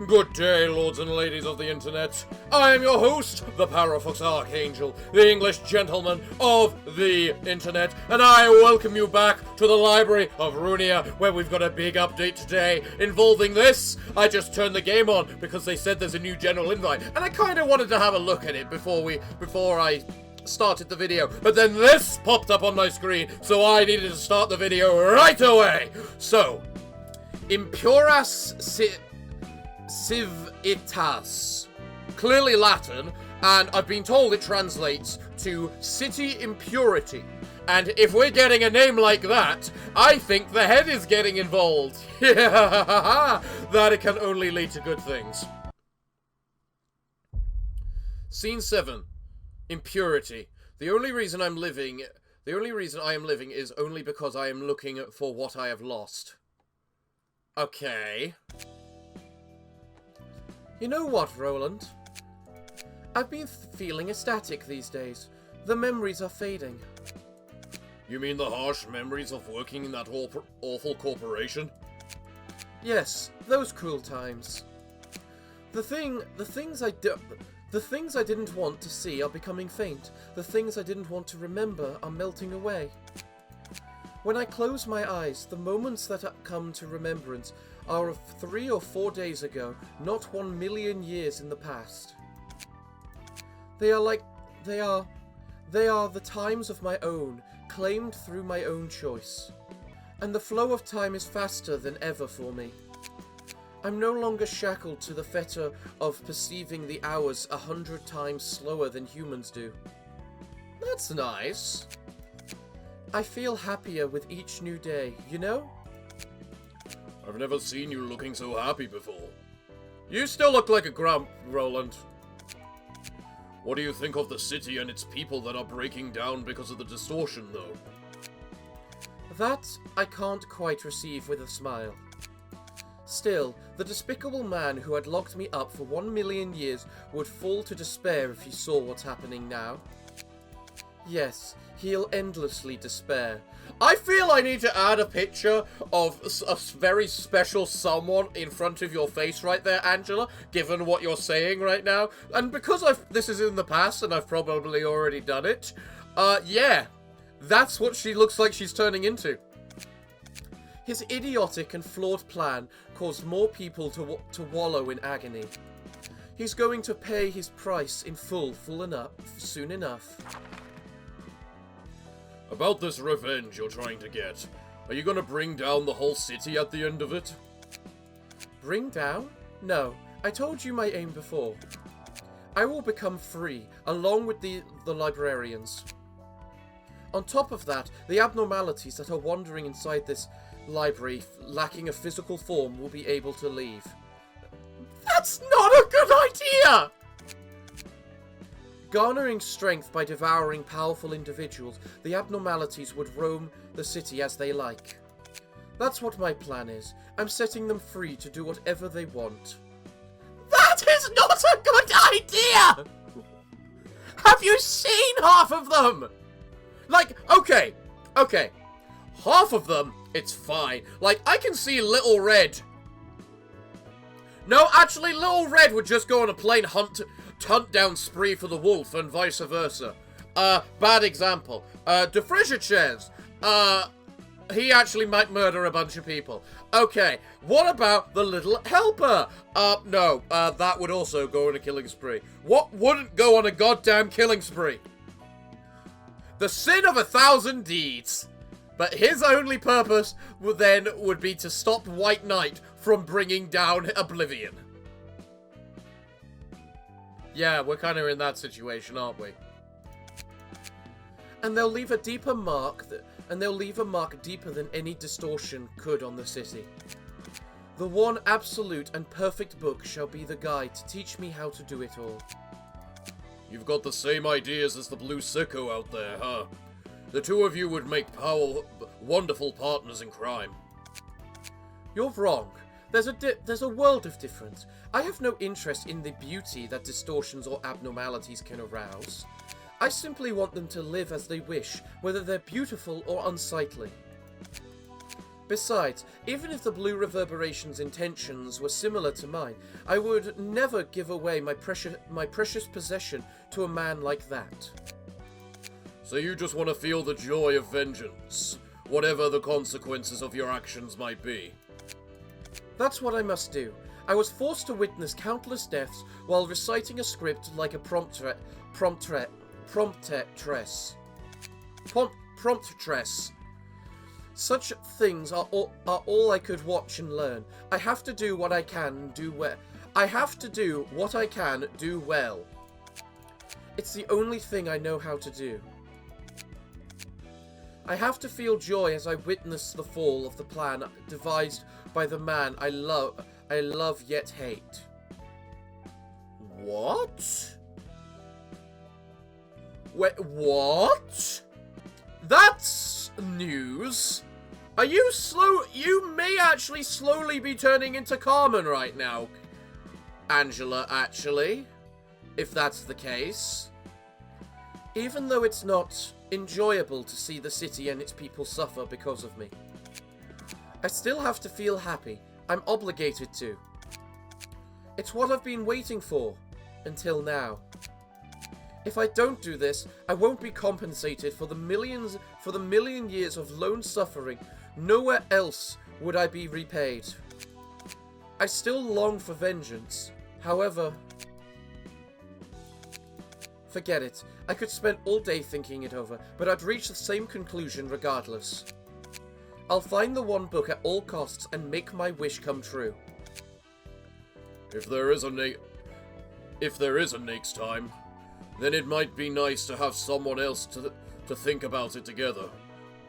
Good day, lords and ladies of the internet. I am your host, the Parafox Archangel, the English gentleman of the internet, and I welcome you back to the library of Ruina, where we've got a big update today involving this. I just turned the game on because they said there's a new general invite, and I kind of wanted to have a look at it before I started the video, but then this popped up on my screen, so I needed to start the video right away. So, Impuras Civitas. Clearly Latin, and I've been told it translates to city impurity. And if we're getting a name like that, I think the head is getting involved. That it can only lead to good things. Scene 7. Impurity. The only reason I am living is only because I am looking for what I have lost. Okay. You know what, Roland? I've been feeling ecstatic these days. The memories are fading. You mean the harsh memories of working in that awful corporation? Yes, those cruel times. The things I didn't want to see are becoming faint. The things I didn't want to remember are melting away. When I close my eyes, the moments that come to remembrance are of 3 or 4 days ago, not 1 million years in the past. They are the times of my own, claimed through my own choice. And the flow of time is faster than ever for me. I'm no longer shackled to the fetter of perceiving the hours 100 times slower than humans do. That's nice. I feel happier with each new day, you know? I've never seen you looking so happy before. You still look like a grump, Roland. What do you think of the city and its people that are breaking down because of the distortion, though? That I can't quite receive with a smile. Still, the despicable man who had locked me up for 1 million years would fall to despair if he saw what's happening now. Yes, he'll endlessly despair. I feel I need to add a picture of a very special someone in front of your face right there, Angela, given what you're saying right now. And because this is in the past and I've probably already done it, yeah, that's what she looks like she's turning into. His idiotic and flawed plan caused more people to wallow in agony. He's going to pay his price in full enough, soon enough. About this revenge you're trying to get, are you gonna bring down the whole city at the end of it? Bring down? No, I told you my aim before. I will become free, along with the librarians. On top of that, the abnormalities that are wandering inside this library, lacking a physical form, will be able to leave. That's not a good idea! Garnering strength by devouring powerful individuals, the abnormalities would roam the city as they like. That's what my plan is. I'm setting them free to do whatever they want. That is not a good idea! Have you seen half of them? Like, okay. Half of them, it's fine. Like, I can see Little Red. No, actually, Little Red would just go on a plain hunt down spree for the wolf and vice versa. Bad example. De Frigichairs. He actually might murder a bunch of people. Okay, what about the little helper? No, that would also go on a killing spree. What wouldn't go on a goddamn killing spree? The sin of 1,000 deeds. But his only purpose would be to stop White Knight from bringing down Oblivion. Yeah, we're kind of in that situation, aren't we? And they'll leave a deeper mark, deeper than any distortion could on the city. The one absolute and perfect book shall be the guide to teach me how to do it all. You've got the same ideas as the Blue Sicko out there, huh? The two of you would make wonderful partners in crime. You're wrong. There's a world of difference. I have no interest in the beauty that distortions or abnormalities can arouse. I simply want them to live as they wish, whether they're beautiful or unsightly. Besides, even if the Blue Reverberation's intentions were similar to mine, I would never give away my precious possession to a man like that. So you just want to feel the joy of vengeance, whatever the consequences of your actions might be. That's what I must do. I was forced to witness countless deaths while reciting a script like a promptress. Such things are all I could watch and learn. I have to do what I can do well. It's the only thing I know how to do. I have to feel joy as I witness the fall of the plan devised by the man I love yet hate. What? Wait, what? That's news. Are you slow? You may actually slowly be turning into Carmen right now, Angela, actually. If that's the case. Even though it's not enjoyable to see the city and its people suffer because of me, I still have to feel happy. I'm obligated to. It's what I've been waiting for, until now. If I don't do this, I won't be compensated for the million years of lone suffering. Nowhere else would I be repaid. I still long for vengeance. However, forget it. I could spend all day thinking it over, but I'd reach the same conclusion regardless. I'll find the one book at all costs and make my wish come true. If there is a next time, then it might be nice to have someone else to think about it together,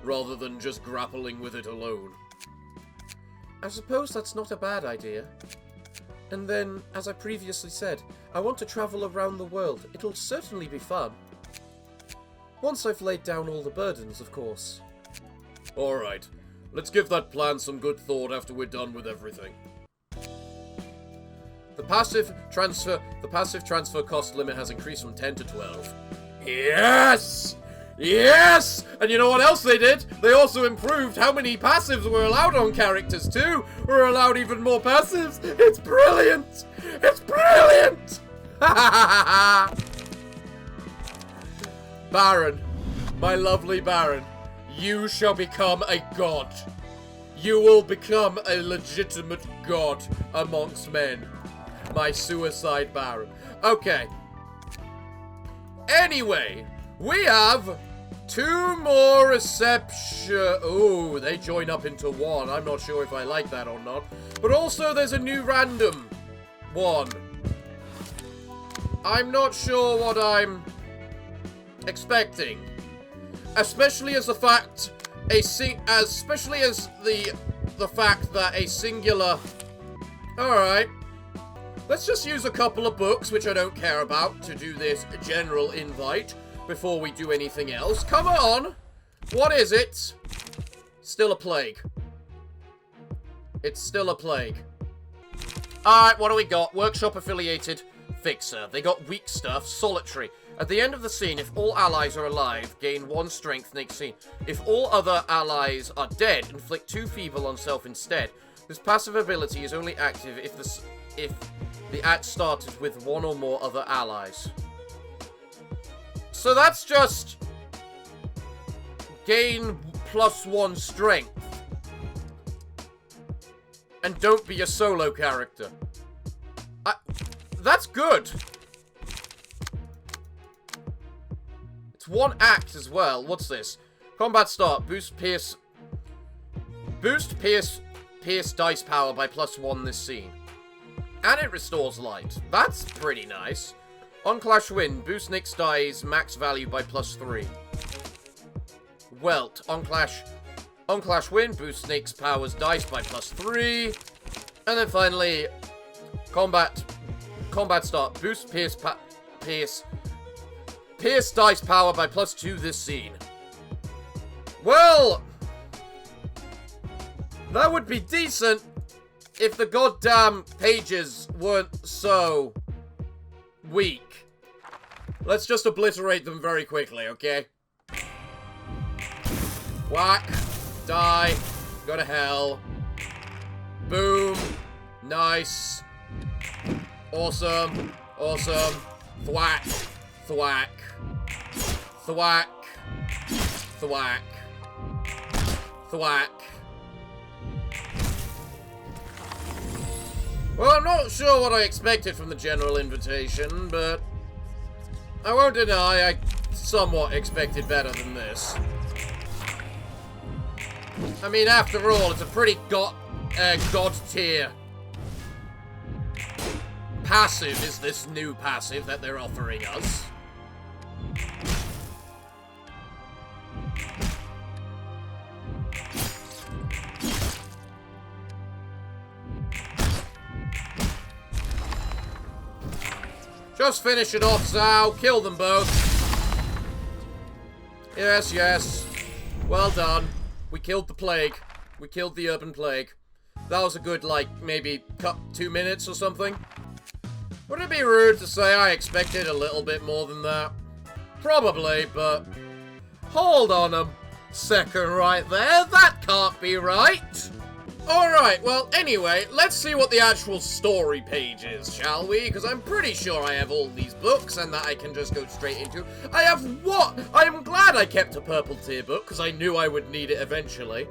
rather than just grappling with it alone. I suppose that's not a bad idea. And then, as I previously said, I want to travel around the world. It'll certainly be fun. Once I've laid down all the burdens, of course. Alright, let's give that plan some good thought after we're done with everything. The passive transfer cost limit has increased from 10 to 12. Yes! Yes! And you know what else they did? They also improved how many passives were allowed on characters too. We're allowed even more passives. It's brilliant! It's brilliant! Baron, my lovely Baron, you shall become a god. You will become a legitimate god amongst men. My suicide Baron. Okay. Anyway, we have 2 more reception. Oh, they join up into one. I'm not sure if I like that or not. But also, there's a new random one. I'm not sure what I'm expecting, especially as the fact the fact that a singular. All right. Let's just use a couple of books, which I don't care about, to do this general invite before we do anything else. Come on! What is it? Still a plague. It's still a plague. Alright, what do we got? Workshop affiliated fixer. They got weak stuff, solitary. At the end of the scene, if all allies are alive, gain 1 strength next scene. If all other allies are dead, inflict 2 feeble on self instead. This passive ability is only active if the act started with 1 or more other allies. So that's just gain +1 strength. And don't be a solo character. That's good. It's 1 act as well. What's this? Combat start. Boost pierce dice power by +1 this scene. And it restores light. That's pretty nice. On Clash Win, boost Nick's dice max value by +3. Welt. On Clash Win, boost Nick's powers dice by +3. And then finally, Combat start. Boost Pierce dice power by +2 this scene. Well, that would be decent if the goddamn pages weren't so weak. Let's just obliterate them very quickly, okay? Whack. Die. Go to hell. Boom. Nice. Awesome. Awesome. Thwack. Thwack. Thwack. Thwack. Thwack. Well, I'm not sure what I expected from the general invitation, but I won't deny I somewhat expected better than this. I mean, after all, it's a pretty god tier passive is this new passive that they're offering us. Just finish it off, Zhao. Kill them both. Yes, yes. Well done. We killed the plague. We killed the urban plague. That was a good, like, maybe 2 minutes or something. Would it be rude to say I expected a little bit more than that? Probably, but... Hold on a second right there. That can't be right. Alright, well, anyway, let's see what the actual story page is, shall we? Because I'm pretty sure I have all these books and that I can just go straight into. I have what? I am glad I kept a purple tier book, because I knew I would need it eventually.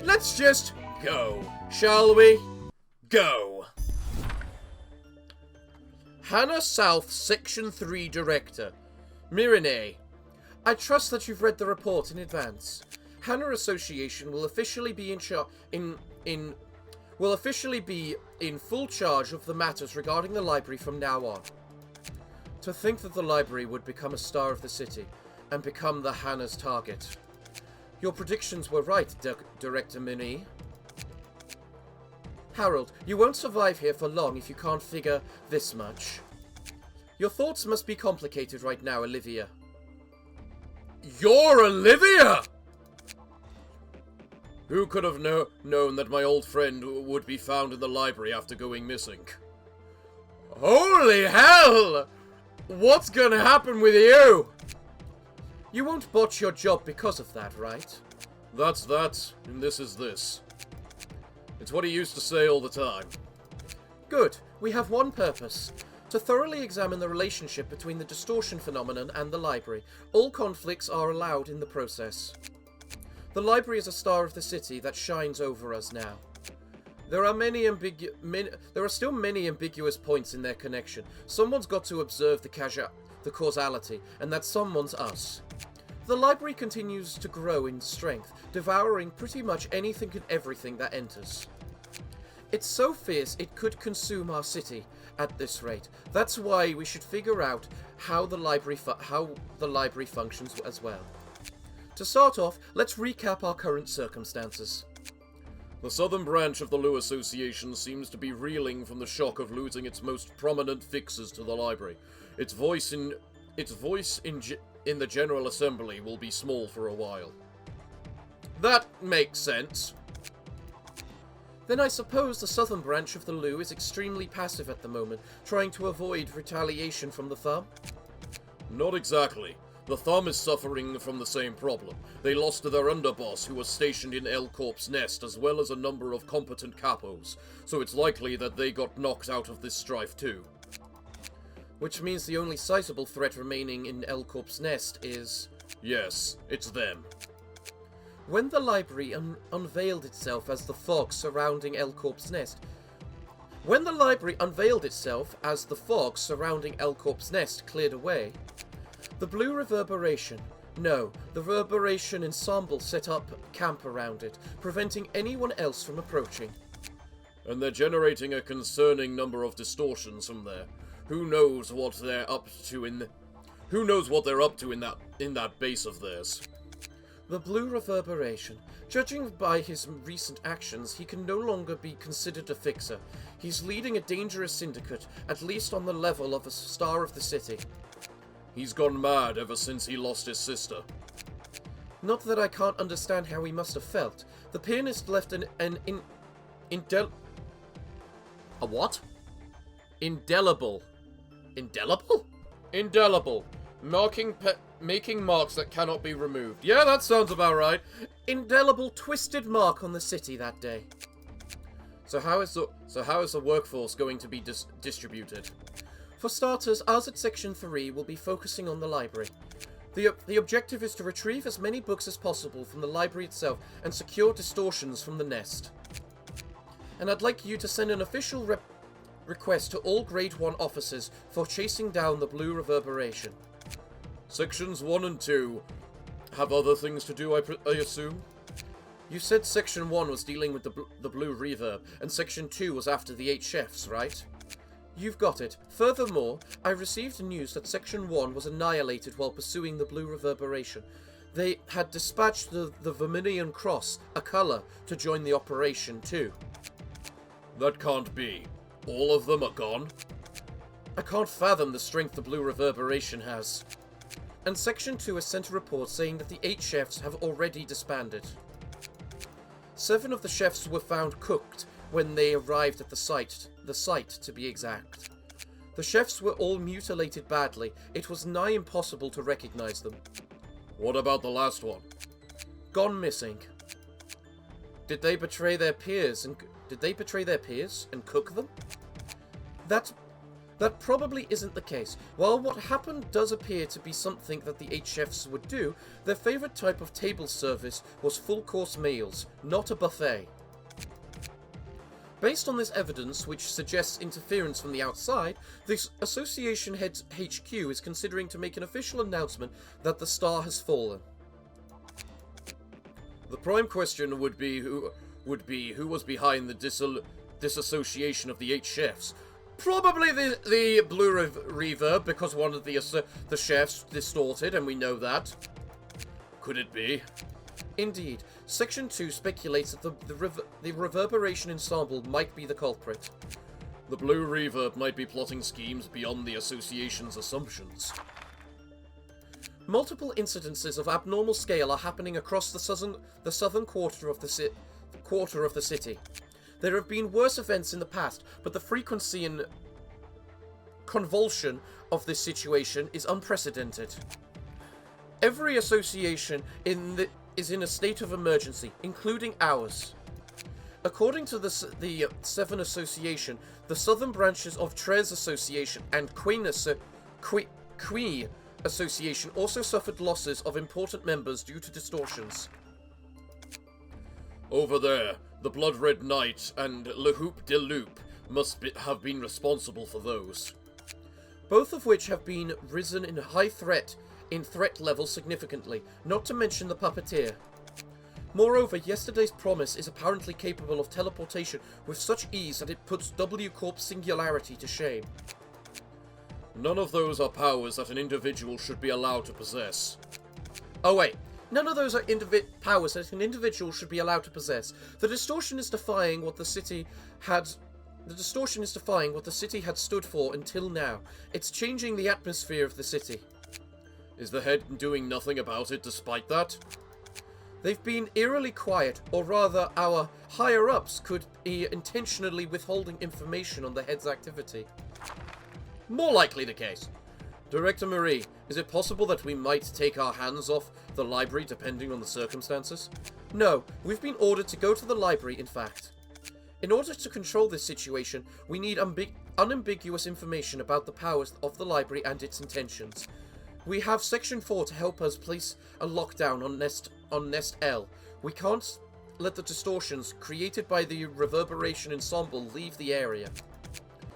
Let's just go, shall we? Go. Hannah South, Section 3 Director. Mirene. I trust that you've read the report in advance. Hannah Association will officially be in full charge of the matters regarding the library from now on. To think that the library would become a star of the city and become the Hannah's target. Your predictions were right, Director Minnie. Harold, you won't survive here for long if you can't figure this much. Your thoughts must be complicated right now, Olivia. You're Olivia! Who could have known that my old friend would be found in the library after going missing? Holy hell! What's gonna happen with you? You won't botch your job because of that, right? That's that, and this is this. It's what he used to say all the time. Good. We have one purpose. To thoroughly examine the relationship between the distortion phenomenon and the library. All conflicts are allowed in the process. The library is a star of the city that shines over us now. There are still many ambiguous points in their connection. Someone's got to observe the causality, and that someone's us. The library continues to grow in strength, devouring pretty much anything and everything that enters. It's so fierce it could consume our city at this rate. That's why we should figure out how the library functions as well. To start off, let's recap our current circumstances. The southern branch of the Lou Association seems to be reeling from the shock of losing its most prominent fixers to the library. Its voice in the General Assembly will be small for a while. That makes sense. Then I suppose the southern branch of the Lou is extremely passive at the moment, trying to avoid retaliation from the Thumb? Not exactly. The Thumb is suffering from the same problem. They lost their underboss, who was stationed in L Corp's nest, as well as a number of competent capos, so it's likely that they got knocked out of this strife too. Which means the only sizable threat remaining in L Corp's nest is... Yes, it's them. When the library unveiled itself as the fog surrounding L Corp's nest... When the library unveiled itself as the fog surrounding L Corp's nest cleared away... The blue reverberation. No, the reverberation ensemble set up camp around it, preventing anyone else from approaching. And they're generating a concerning number of distortions from there. Who knows what they're up to in that base of theirs? The blue reverberation. Judging by his recent actions, he can no longer be considered a fixer. He's leading a dangerous syndicate, at least on the level of a star of the city. He's gone mad ever since he lost his sister. Not that I can't understand how he must have felt. The pianist left a what? Indelible. Indelible? Indelible. Making marks that cannot be removed. Yeah, that sounds about right. indelible, twisted mark on the city that day. So how is the workforce going to be distributed? For starters, ours at Section 3 will be focusing on the library. The objective is to retrieve as many books as possible from the library itself and secure distortions from the nest. And I'd like you to send an official request to all Grade 1 officers for chasing down the blue reverberation. Sections 1 and 2 have other things to do, I assume? You said Section 1 was dealing with the blue reverb, and Section 2 was after the 8 chefs, right? You've got it. Furthermore, I received news that Section 1 was annihilated while pursuing the blue reverberation. They had dispatched the Vermilion Cross, a colour, to join the operation too. That can't be. All of them are gone? I can't fathom the strength the blue reverberation has. And Section 2 has sent a report saying that the 8 chefs have already disbanded. 7 of the chefs were found cooked when they arrived at the site to be exact. The chefs were all mutilated badly. It was nigh impossible to recognize them. What about the last one? Gone missing. Did they betray their peers and cook them? That probably isn't the case. While what happened does appear to be something that the 8 chefs would do, their favorite type of table service was full-course meals, not a buffet. Based on this evidence, which suggests interference from the outside, the Association Head's HQ is considering to make an official announcement that the star has fallen. The prime question would be who was behind the disassociation of the 8 chefs. Probably the blue reverb, because one of the chefs distorted, and we know that. Could it be? Indeed. Section 2 speculates that the reverberation ensemble might be the culprit. The blue reverb might be plotting schemes beyond the association's assumptions. Multiple incidences of abnormal scale are happening across the southern quarter of the city. There have been worse events in the past, but the frequency and convulsion of this situation is unprecedented. Every association is in a state of emergency, including ours. According to the 7 Association, the southern branches of Trez Association and Queen Association also suffered losses of important members due to distortions. Over there, the Blood Red Knight and Le Hoop de Loop have been responsible for those. Both of which have been risen in threat level significantly, not to mention the puppeteer. Moreover, yesterday's promise is apparently capable of teleportation with such ease that it puts W Corp's singularity to shame. None of those are powers that an individual should be allowed to possess. Oh wait, none of those are powers that an individual should be allowed to possess. The distortion is defying what the city had stood for until now. It's changing the atmosphere of the city. Is the head doing nothing about it despite that? They've been eerily quiet, or rather our higher-ups could be intentionally withholding information on the head's activity. More likely the case. Director Marie, is it possible that we might take our hands off the library depending on the circumstances? No, we've been ordered to go to the library, in fact. In order to control this situation, we need unambiguous information about the powers of the library and its intentions. We have Section 4 to help us place a lockdown on Nest L. We can't let the distortions created by the reverberation ensemble leave the area.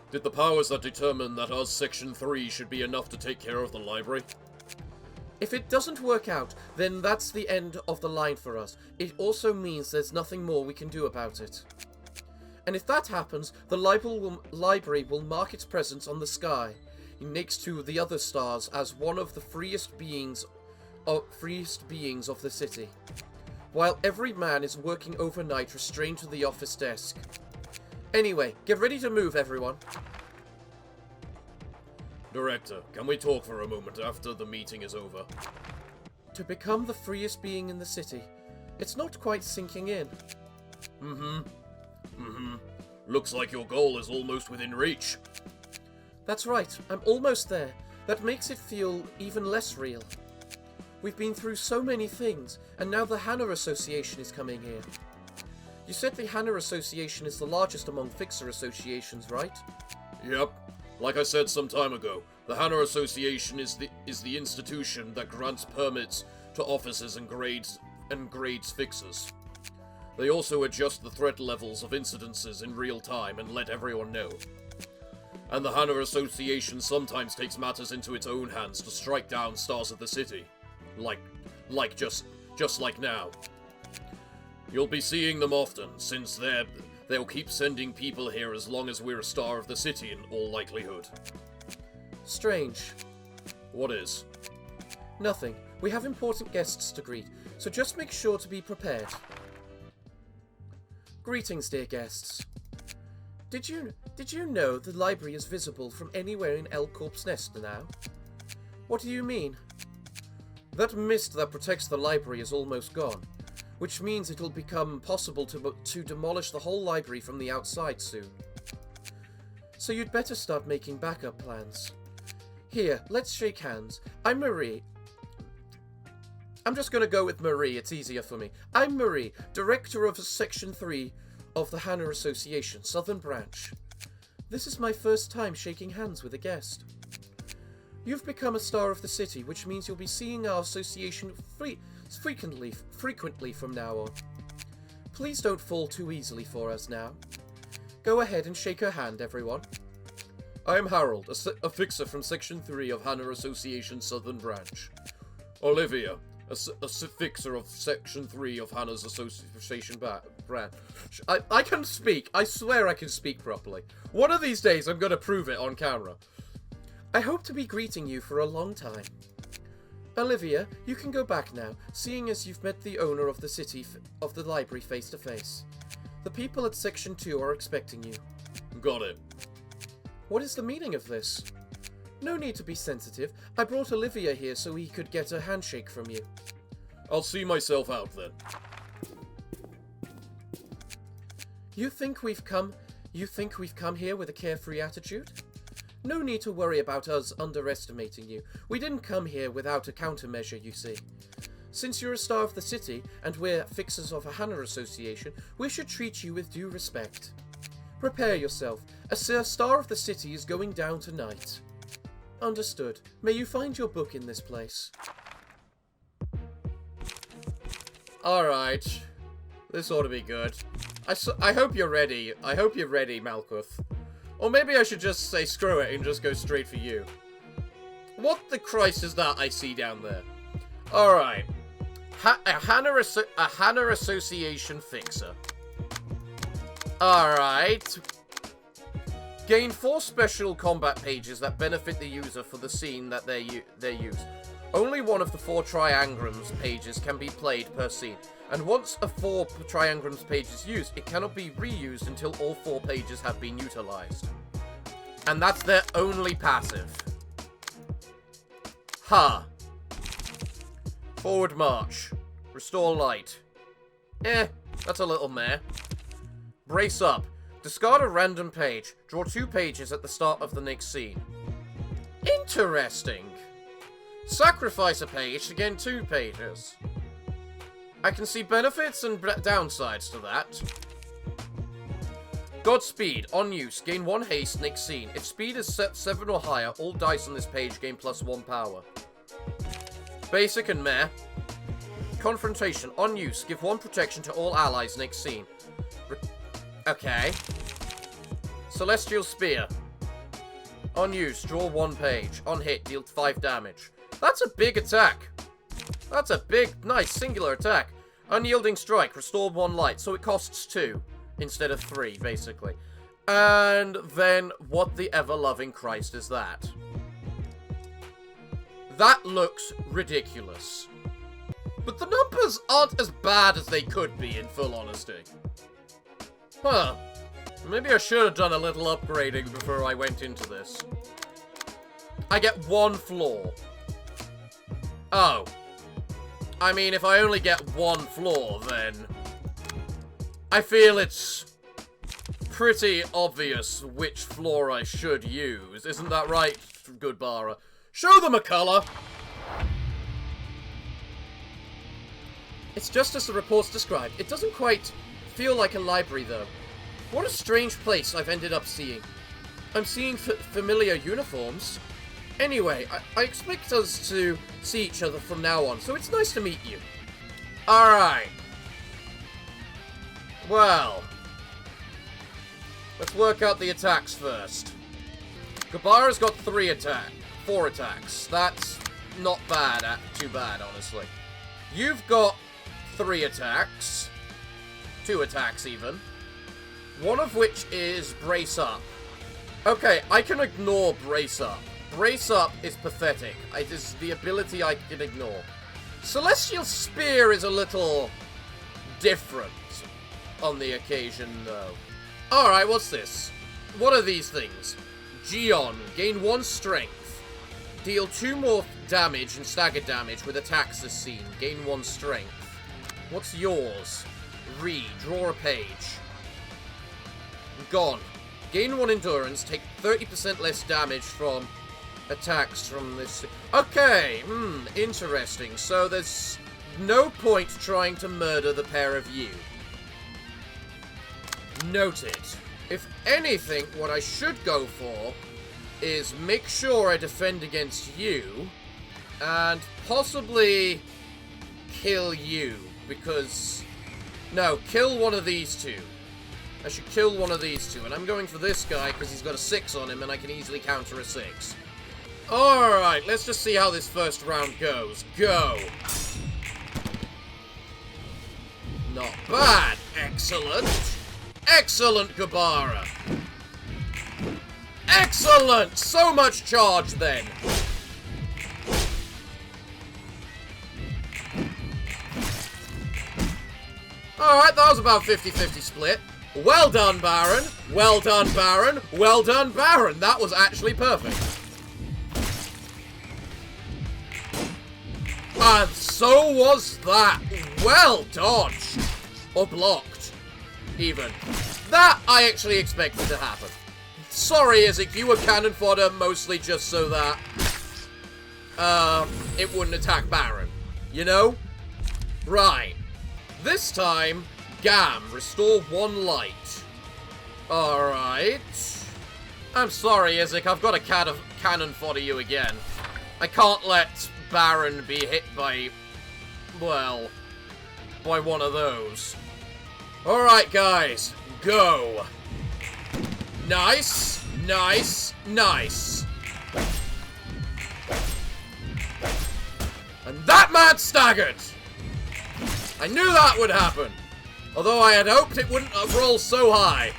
Did the powers that determine that us Section 3 should be enough to take care of the library? If it doesn't work out, then that's the end of the line for us. It also means there's nothing more we can do about it. And if that happens, the library will mark its presence on the sky, next to the other stars, as one of the freest beings of the city, while every man is working overnight restrained to the office desk. Anyway, get ready to move, everyone. Director, can we talk for a moment after the meeting is over? To become the freest being in the city. It's not quite sinking in. Looks like your goal is almost within reach. That's right, I'm almost there. That makes it feel even less real. We've been through so many things, and now the Manor Association is coming here. You said the Manor Association is the largest among fixer associations, right? Yep. Like I said some time ago, the Manor Association is the institution that grants permits to officers and grades fixers. They also adjust the threat levels of incidences in real time and let everyone know. And the Manor Association sometimes takes matters into its own hands to strike down stars of the city. Just like now. You'll be seeing them often, since they'll keep sending people here as long as we're a star of the city in all likelihood. Strange. What is? Nothing. We have important guests to greet, so just make sure to be prepared. Greetings, dear guests. Did you know the library is visible from anywhere in L Corp's Nest now? What do you mean? That mist that protects the library is almost gone, which means it'll become possible to demolish the whole library from the outside soon. So you'd better start making backup plans. Here, let's shake hands. I'm Marie. I'm just gonna go with Marie, it's easier for me. I'm Marie, Director of Section 3 of the Manor Association, Southern Branch. This is my first time shaking hands with a guest. You've become a star of the city, which means you'll be seeing our association frequently from now on. Please don't fall too easily for us now. Go ahead and shake her hand, everyone. I am Harold, a fixer from Section 3 of Manor Association Southern Branch. Olivia, a fixer of Section 3 of Hannah's Association Branch. I can speak. I swear I can speak properly. One of these days I'm going to prove it on camera. I hope to be greeting you for a long time. Olivia, you can go back now, seeing as you've met the owner of the library face to face. The people at Section 2 are expecting you. Got it. What is the meaning of this? No need to be sensitive. I brought Olivia here so he could get a handshake from you. I'll see myself out then. You think we've come here with a carefree attitude? No need to worry about us underestimating you. We didn't come here without a countermeasure, you see. Since you're a star of the city, and we're fixers of a Manor Association, we should treat you with due respect. Prepare yourself. A star of the city is going down tonight. Understood. May you find your book in this place. Alright. This ought to be good. I hope you're ready. I hope you're ready, Malkuth. Or maybe I should just say screw it and just go straight for you. What the Christ is that I see down there? Alright. A Manor Association fixer. Alright. Gain 4 special combat pages that benefit the user for the scene that they use. Only one of the 4 triangrams pages can be played per scene. And once a 4 triangrams page is used, it cannot be reused until all 4 pages have been utilized. And that's their only passive. Ha! Forward march. Restore light. That's a little meh. Brace up. Discard a random page. Draw 2 pages at the start of the next scene. Interesting. Sacrifice a page to gain 2 pages. I can see benefits and downsides to that. Godspeed. On use. Gain 1 haste next scene. If speed is set 7 or higher, all dice on this page gain +1 power. Basic and meh. Confrontation. On use. Give 1 protection to all allies next scene. Okay. Celestial Spear. On use. Draw 1 page. On hit. Deal 5 damage. That's a big attack. That's a big, nice, singular attack. Unyielding Strike. Restore 1 light. So it costs 2 instead of 3, basically. And then, what the ever-loving Christ is that? That looks ridiculous. But the numbers aren't as bad as they could be, in full honesty. Huh. Maybe I should have done a little upgrading before I went into this. I get 1 floor. Oh. I mean, if I only get 1 floor, then I feel it's pretty obvious which floor I should use. Isn't that right, good Bara? Show them a colour! It's just as the reports described. It doesn't quite feel like a library, though. What a strange place I've ended up seeing. I'm seeing familiar uniforms. Anyway, I expect us to see each other from now on, so it's nice to meet you. Alright. Well, let's work out the attacks first. Gabara's got 4 attacks. That's not bad, too bad, honestly. You've got 3 attacks. 2 attacks, even. One of which is Brace Up. Okay, I can ignore Brace Up. Brace Up is pathetic. It is the ability I can ignore. Celestial Spear is a little different on the occasion, though. Alright, what's this? What are these things? Geon. Gain 1 strength. Deal 2 more damage and stagger damage with attacks this scene. Gain 1 strength. What's yours? Draw a page. Gone. Gain 1 endurance. Take 30% less damage from attacks from this. Okay, interesting. So there's no point trying to murder the pair of you. Noted. If anything, what I should go for is make sure I defend against you and possibly kill you, because no, kill one of these two. I should kill one of these two, and I'm going for this guy because he's got a 6 on him and I can easily counter a 6. Alright, let's just see how this first round goes. Go! Not bad. Excellent. Excellent, Gabara. Excellent! So much charge, then. Alright, that was about 50-50 split. Well done, Baron. Well done, Baron. Well done, Baron. That was actually perfect. And so was that. Well dodged. Or blocked. Even. That I actually expected to happen. Sorry, Isaac, you were cannon fodder mostly just so that it wouldn't attack Baron. You know? Right. This time, Gam, restore 1 light. Alright. I'm sorry, Isaac, I've got to cannon fodder you again. I can't let Baron be hit by, well, by one of those. Alright, guys, go. Nice, nice, nice. And that man staggered! I knew that would happen! Although I had hoped it wouldn't roll so high.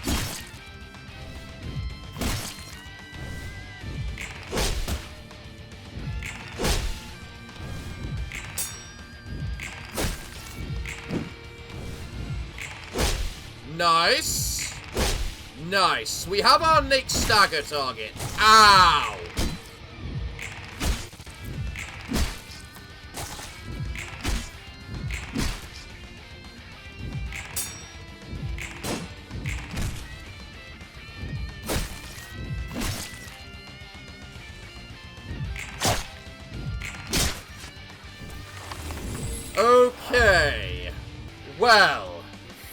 Nice. Nice. We have our next stagger target. Ow! Okay. Well,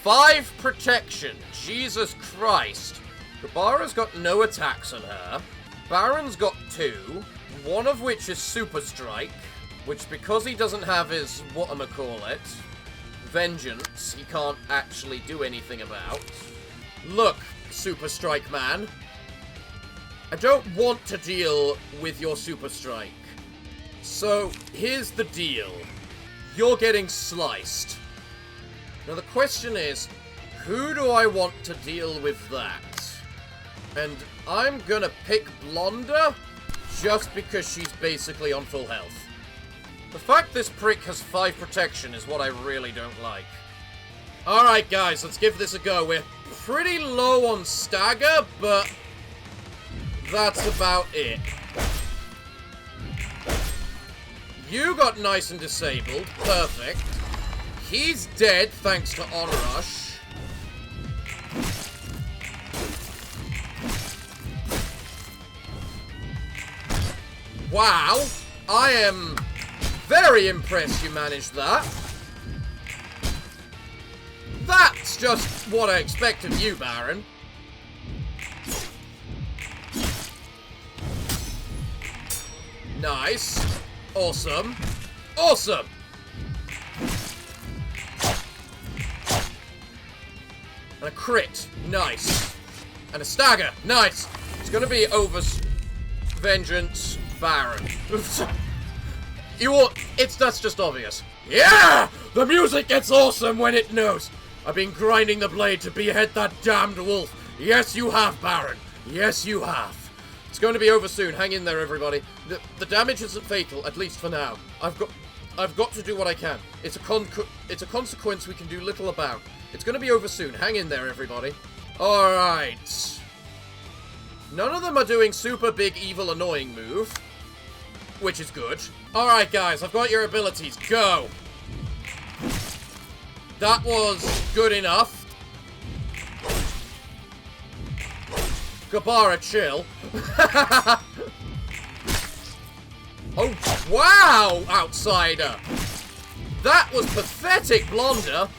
5 protection. Jesus Christ. Gabara's got no attacks on her. Baron's got 2, one of which is Super Strike, which because he doesn't have his whatchamacallit, Vengeance, he can't actually do anything about. Look, Super Strike man. I don't want to deal with your Super Strike. So, here's the deal. You're getting sliced. Now the question is, who do I want to deal with that? And I'm gonna pick Blonda, just because she's basically on full health. The fact this prick has 5 protection is what I really don't like. Alright guys, let's give this a go. We're pretty low on stagger, but that's about it. You got nice and disabled. Perfect. He's dead thanks to Onrush. Wow. I am very impressed you managed that. It's just what I expect of you, Baron. Nice. Awesome. Awesome! And a crit. Nice. And a stagger. Nice. It's gonna be over Vengeance Baron. That's just obvious. Yeah! The music gets awesome when it knows. I've been grinding the blade to behead that damned wolf. Yes, you have, Baron. Yes, you have. It's going to be over soon. Hang in there, everybody. The damage isn't fatal, at least for now. I've got to do what I can. It's a consequence we can do little about. It's going to be over soon. Hang in there, everybody. Alright. None of them are doing super big, evil, annoying move. Which is good. Alright, guys. I've got your abilities. Go. That was good enough. Gabara, chill. Oh, wow, outsider. That was pathetic, Blonder.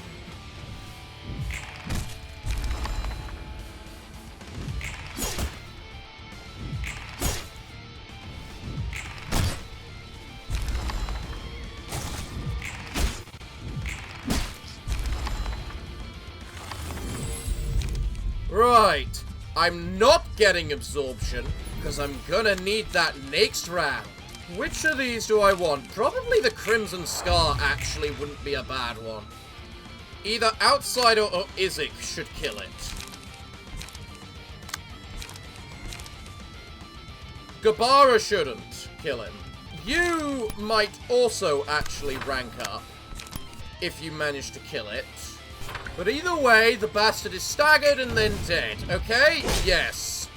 Right. I'm not getting absorption, because I'm gonna need that next round. Which of these do I want? Probably the Crimson Scar actually wouldn't be a bad one. Either Outsider or Izek should kill it. Gabara shouldn't kill him. You might also actually rank up if you manage to kill it. But either way, the bastard is staggered and then dead, okay? Yes.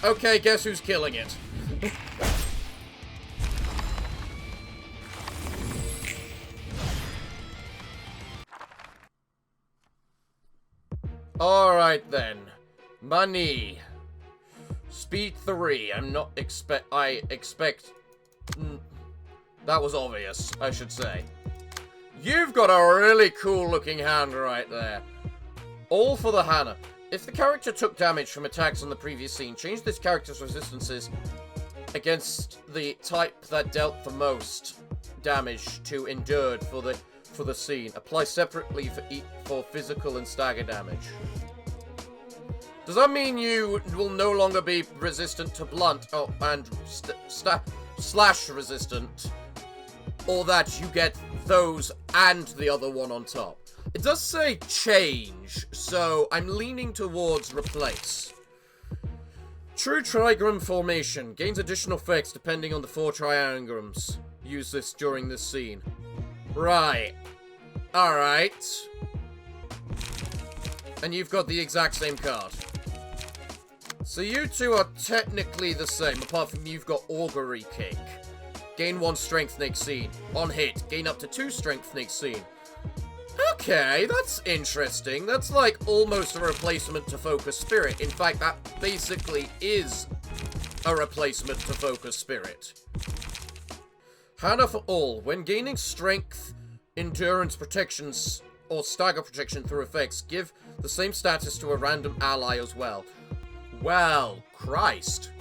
Okay, guess who's killing it? Alright then. Money. Speed 3. I expect... That was obvious, I should say. You've got a really cool looking hand right there. All for the Hannah. If the character took damage from attacks on the previous scene, change this character's resistances against the type that dealt the most damage to endured for the scene. Apply separately for physical and stagger damage. Does that mean you will no longer be resistant to blunt and slash resistant? Or that you get those and the other one on top? It does say change, so I'm leaning towards replace. True trigram formation. Gains additional effects depending on the 4 triangrams. Use this during this scene. Right. Alright. And you've got the exact same card. So you two are technically the same, apart from you've got Augury Kick. Gain 1 strength next scene. On hit, gain up to 2 strength next scene. Okay, that's interesting. That's like almost a replacement to Focus Spirit. In fact, that basically is a replacement to Focus Spirit. Hannah for all. When gaining strength, endurance protections, or stagger protection through effects, give the same status to a random ally as well. Well, Christ.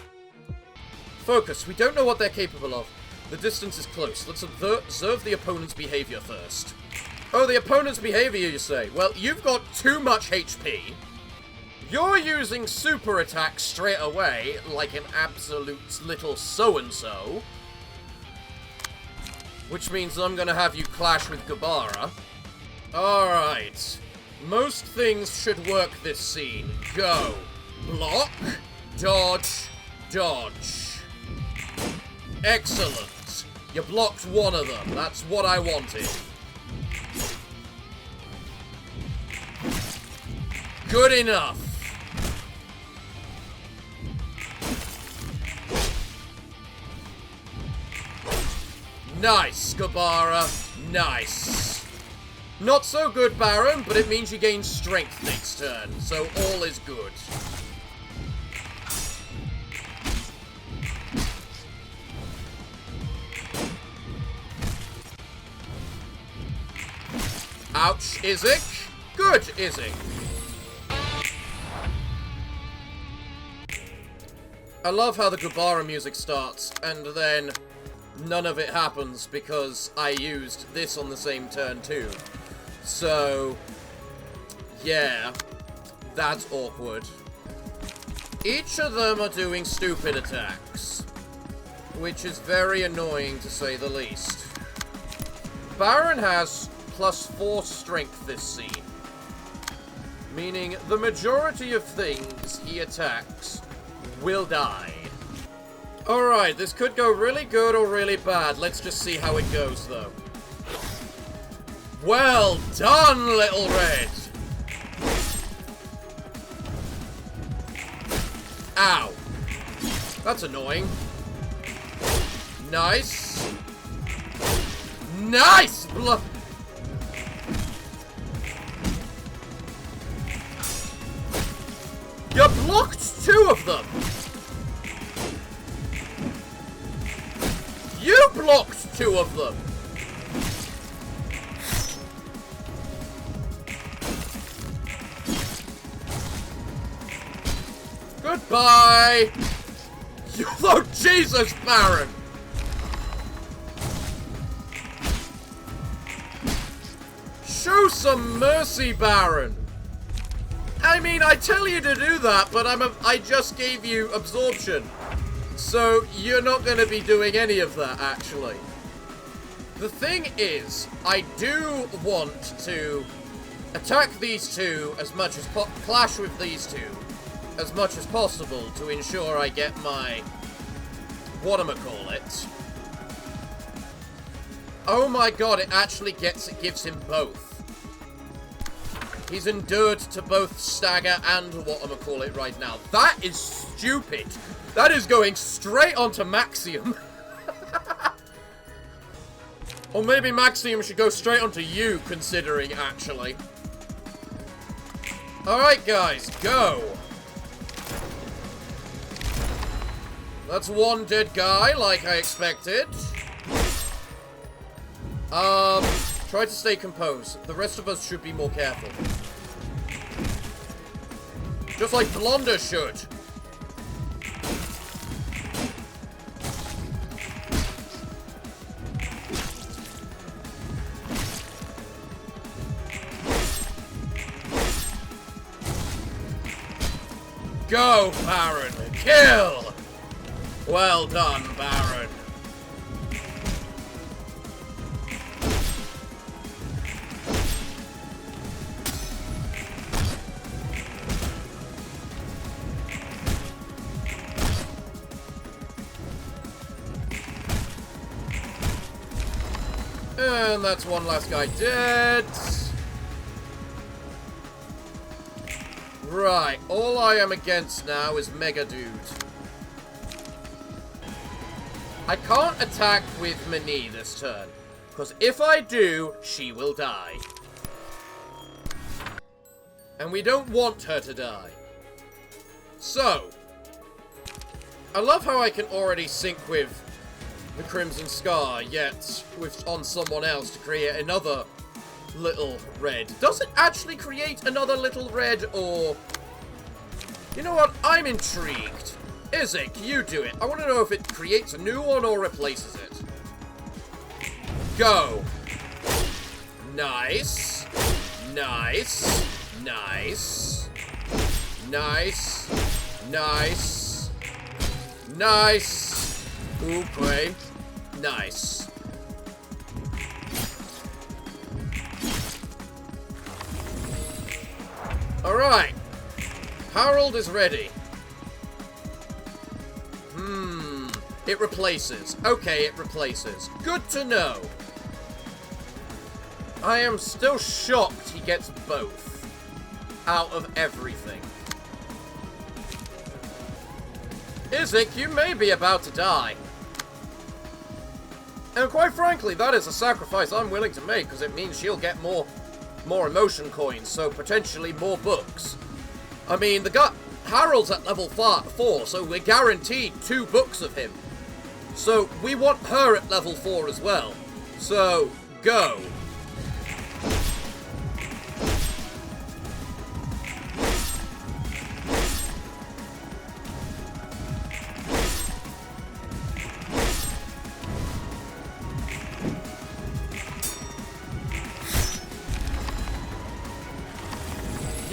Focus. We don't know what they're capable of. The distance is close. Let's observe the opponent's behavior first. Oh, the opponent's behavior, you say? Well, you've got too much HP. You're using super attacks straight away, like an absolute little so-and-so. Which means I'm gonna have you clash with Gabara. Alright. Most things should work this scene. Go. Block. Dodge. Dodge. Excellent. You blocked one of them. That's what I wanted. Good enough. Nice, Gabara. Nice. Not so good, Baron, but it means you gain strength next turn, so all is good. Ouch, Izek. Good, Izzy. I love how the Gubara music starts, and then none of it happens because I used this on the same turn too. So, yeah, that's awkward. Each of them are doing stupid attacks, which is very annoying to say the least. Baron has +4 strength this scene, meaning the majority of things he attacks will die. Alright, this could go really good or really bad. Let's just see how it goes, though. Well done, Little Red! Ow. That's annoying. Nice. Nice! You blocked 2 of them! You blocked 2 of them! Goodbye! Oh, Jesus, Baron! Show some mercy, Baron! I mean, I tell you to do that, but I just gave you absorption. So, you're not going to be doing any of that, actually. The thing is, I do want to attack these 2 as much as clash with these 2 as much as possible to ensure I get my whatchamacallit. Oh my god, it actually gives him both. He's endured to both stagger and whatchamacallit right now. That is stupid. That is going straight onto Maxium. Or maybe Maxium should go straight onto you, considering, actually. Alright, guys, go. That's 1 dead guy, like I expected. Try to stay composed. The rest of us should be more careful. Just like Blonder should. Go, Baron! Kill! Well done, Baron. And that's 1 last guy dead. Right, all I am against now is Mega Dude. I can't attack with Mani this turn, because if I do, she will die. And we don't want her to die. So, I love how I can already sync with the Crimson Scar, yet on someone else to create another Little Red. Does it actually create another Little Red, or... You know what? I'm intrigued. Izzy, you do it. I want to know if it creates a new one or replaces it. Go. Nice. Nice. Nice. Nice. Nice. Nice. Okay. Nice. Alright. Harold is ready. It replaces. Okay, it replaces. Good to know. I am still shocked he gets both out of everything. Izzy, you may be about to die. And quite frankly, that is a sacrifice I'm willing to make, because it means she'll get more emotion coins, so potentially more books. I mean, Harold's at level 4, so we're guaranteed 2 books of him. So, we want her at level 4 as well. So, go.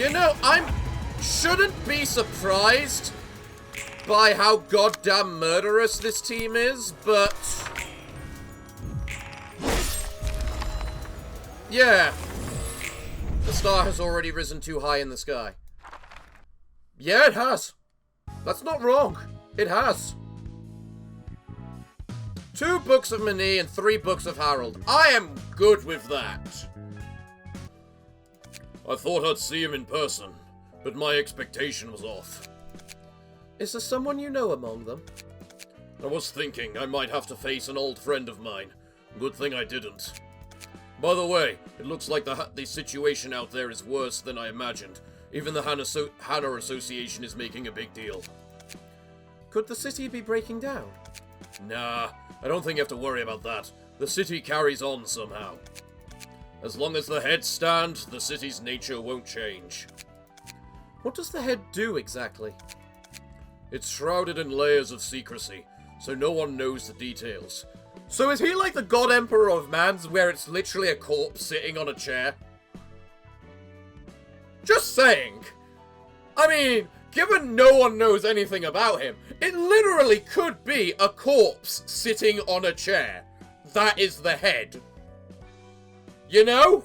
You know, shouldn't be surprised by how goddamn murderous this team is, but... yeah. The star has already risen too high in the sky. Yeah, it has. That's not wrong. It has. 2 books of Mani and 3 books of Harold. I am good with that. I thought I'd see him in person, but my expectation was off. Is there someone you know among them? I was thinking I might have to face an old friend of mine. Good thing I didn't. By the way, it looks like the situation out there is worse than I imagined. Even the Hannah Association is making a big deal. Could the city be breaking down? Nah, I don't think you have to worry about that. The city carries on somehow. As long as the heads stand, the city's nature won't change. What does the head do exactly? It's shrouded in layers of secrecy, so no one knows the details. So is he like the God Emperor of Mans, where it's literally a corpse sitting on a chair? Just saying. I mean, given no one knows anything about him, it literally could be a corpse sitting on a chair. That is the head. You know?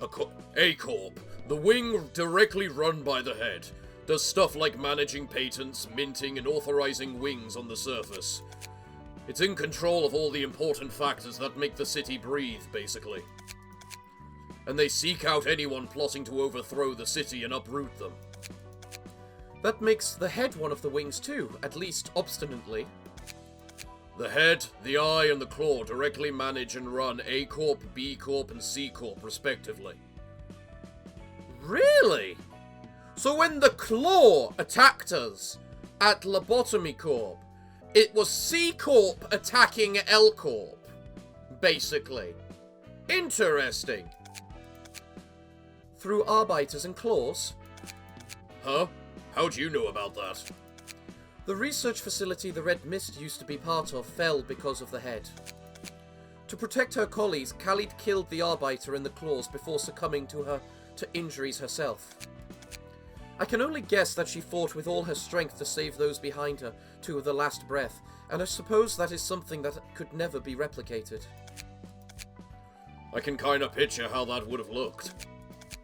A corp, the wing directly run by the head, does stuff like managing patents, minting, and authorizing wings on the surface. It's in control of all the important factors that make the city breathe, basically. And they seek out anyone plotting to overthrow the city and uproot them. That makes the head one of the wings too, at least obstinately. The head, the eye, and the claw directly manage and run A Corp, B Corp, and C Corp, respectively. Really? So when the claw attacked us at Lobotomy Corp, it was C Corp attacking L Corp, basically. Interesting. Through arbiters and claws? Huh? How'd you know about that? The research facility the Red Mist used to be part of fell because of the head. To protect her collies, Khalid killed the arbiter and the claws before succumbing to injuries herself. I can only guess that she fought with all her strength to save those behind her to the last breath, and I suppose that is something that could never be replicated. I can kinda picture how that would have looked.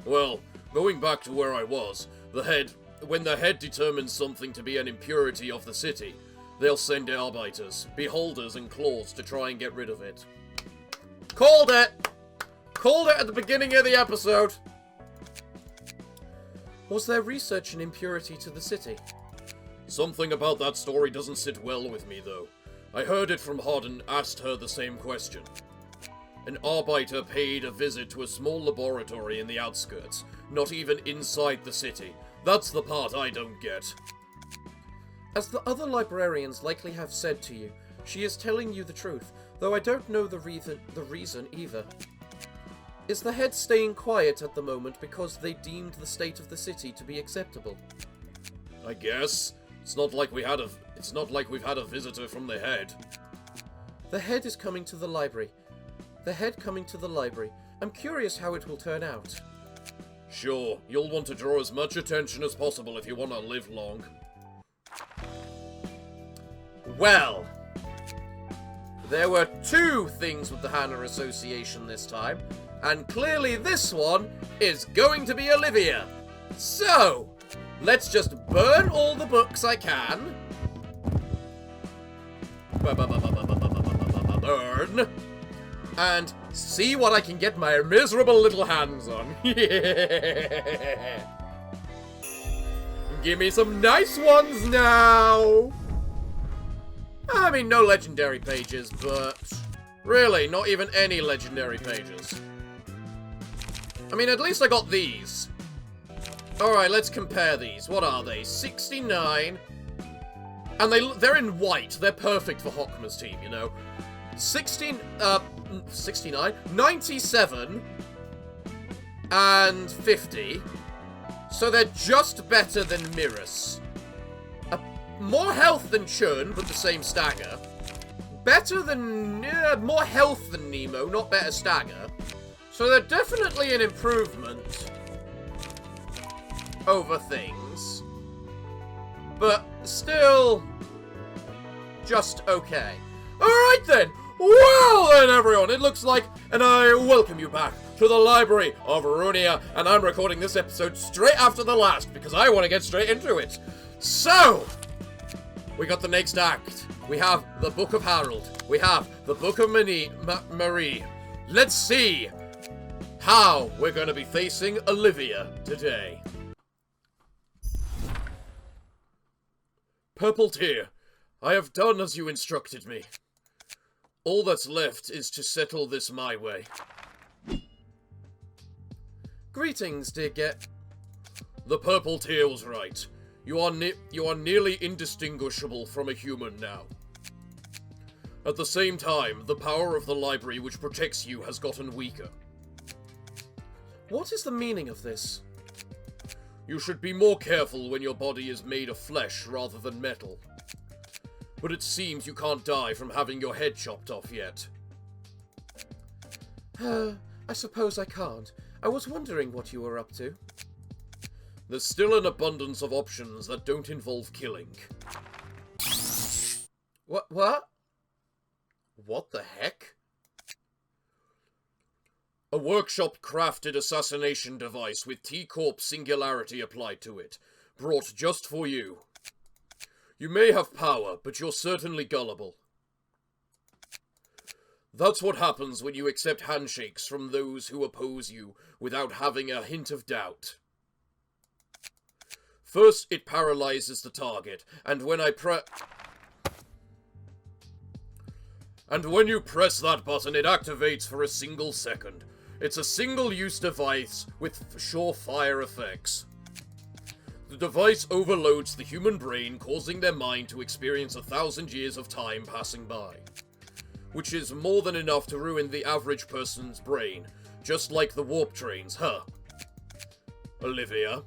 Well, going back to where I was, when the head determines something to be an impurity of the city, they'll send arbiters, beholders, and claws to try and get rid of it. Called it! Called it at the beginning of the episode! Was there research in impurity to the city? Something about that story doesn't sit well with me, though. I heard it from Hod and asked her the same question. An arbiter paid a visit to a small laboratory in the outskirts, not even inside the city. That's the part I don't get. As the other librarians likely have said to you, she is telling you the truth, though I don't know the reason either. Is the head staying quiet at the moment because they deemed the state of the city to be acceptable? I guess. It's not like we've had a visitor from the head. The head is coming to the library. The head coming to the library. I'm curious how it will turn out. Sure, you'll want to draw as much attention as possible if you want to live long. Well, there were 2 things with the Hannah Association this time, and clearly this one is going to be Olivia. So, let's just burn all the books I can. Burn. And see what I can get my miserable little hands on. Give me some nice ones now. I mean, no legendary pages, but really, not even any legendary pages. I mean, at least I got these. Alright, let's compare these. What are they? 69. And they're in white. They're perfect for Hockma's team, you know. 69, 97, and 50. So they're just better than Mirrors. More health than Churn, but the same stagger. Better than... more health than Nemo, not better stagger. So they're definitely an improvement. over things. But still, just okay. Alright then! Well then, everyone, it looks like, and I welcome you back to the Library of Ruina, and I'm recording this episode straight after the last, because I want to get straight into it. So, we got the next act. We have the Book of Harold. We have the Book of Marie. Let's see how we're going to be facing Olivia today. Purple Tear, I have done as you instructed me. All that's left is to settle this my way. Greetings, dear The Purple Tear was right. You are nearly indistinguishable from a human now. At the same time, the power of the library which protects you has gotten weaker. What is the meaning of this? You should be more careful when your body is made of flesh rather than metal. But it seems you can't die from having your head chopped off yet. I suppose I can't. I was wondering what you were up to. There's still an abundance of options that don't involve killing. What? What the heck? A workshop-crafted assassination device with T-Corp singularity applied to it, brought just for you. You may have power, but you're certainly gullible. That's what happens when you accept handshakes from those who oppose you without having a hint of doubt. First, it paralyzes the target, and when you press that button, it activates for a single second. It's a single-use device with surefire effects. The device overloads the human brain, causing their mind to experience 1,000 years of time passing by. Which is more than enough to ruin the average person's brain, just like the warp trains, huh? Olivia,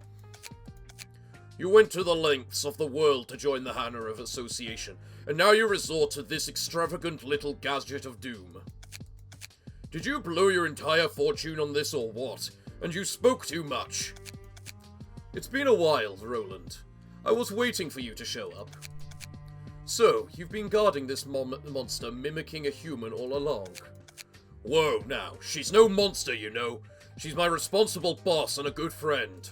you went to the lengths of the world to join the Manor of Association, and now you resort to this extravagant little gadget of doom. Did you blow your entire fortune on this or what? And you spoke too much. It's been a while, Roland. I was waiting for you to show up. So, you've been guarding this monster mimicking a human all along. Whoa, now, she's no monster, you know. She's my responsible boss and a good friend.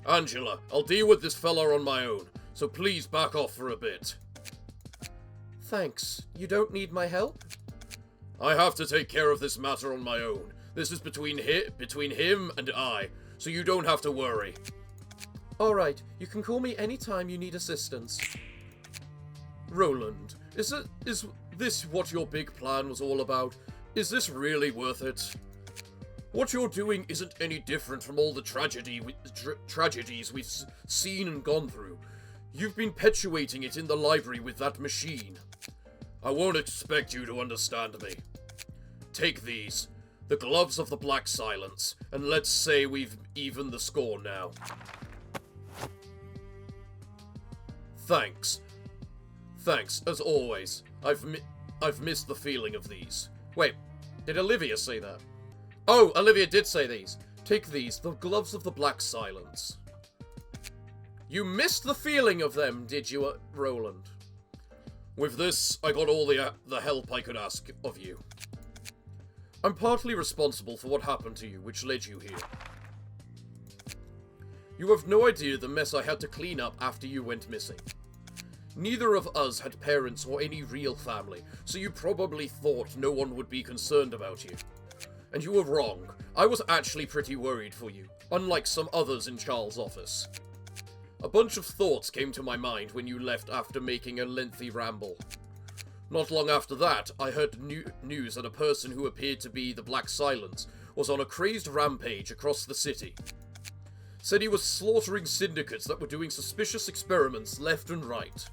Angela, I'll deal with this fella on my own, so please back off for a bit. Thanks. You don't need my help? I have to take care of this matter on my own. This is between him and I, so you don't have to worry. Alright, you can call me anytime you need assistance. Roland, is this what your big plan was all about? Is this really worth it? What you're doing isn't any different from all the tragedies we've seen and gone through. You've been perpetuating it in the library with that machine. I won't expect you to understand me. Take these. The gloves of the Black Silence, and let's say we've evened the score now. Thanks. Thanks, as always. I've missed the feeling of these. Wait, did Olivia say that? Oh, Olivia did say these. Take these, the gloves of the Black Silence. You missed the feeling of them, did you, Roland? With this, I got all the help I could ask of you. I'm partly responsible for what happened to you, which led you here. You have no idea the mess I had to clean up after you went missing. Neither of us had parents or any real family, so you probably thought no one would be concerned about you. And you were wrong. I was actually pretty worried for you, unlike some others in Charles' office. A bunch of thoughts came to my mind when you left after making a lengthy ramble. Not long after that, I heard news that a person who appeared to be the Black Silence was on a crazed rampage across the city. Said he was slaughtering syndicates that were doing suspicious experiments left and right.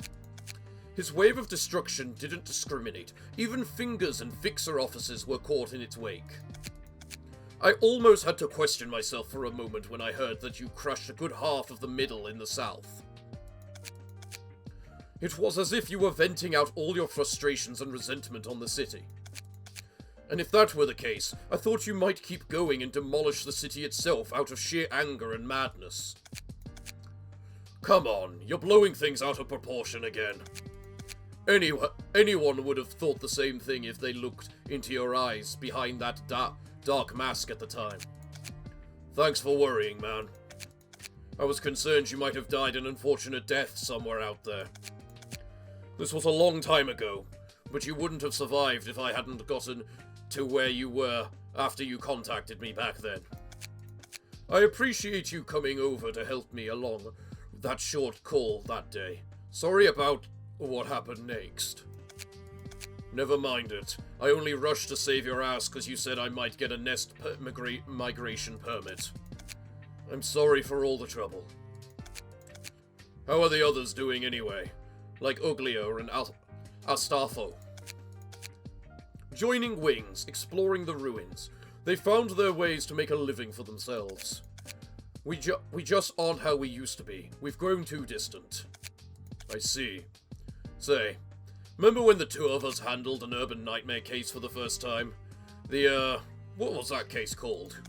His wave of destruction didn't discriminate. Even Fingers and Fixer officers were caught in its wake. I almost had to question myself for a moment when I heard that you crushed a good half of the middle in the south. It was as if you were venting out all your frustrations and resentment on the city. And if that were the case, I thought you might keep going and demolish the city itself out of sheer anger and madness. Come on, you're blowing things out of proportion again. Anyone would have thought the same thing if they looked into your eyes behind that dark mask at the time. Thanks for worrying, man. I was concerned you might have died an unfortunate death somewhere out there. This was a long time ago, but you wouldn't have survived if I hadn't gotten to where you were after you contacted me back then. I appreciate you coming over to help me along that short call that day. Sorry about what happened next. Never mind it. I only rushed to save your ass because you said I might get a nest migration permit. I'm sorry for all the trouble. How are the others doing anyway? Like Uglio and Astafo. Joining wings, exploring the ruins. They found their ways to make a living for themselves. We just aren't how we used to be. We've grown too distant. I see. Say, remember when the two of us handled an urban nightmare case for the first time? What was that case called?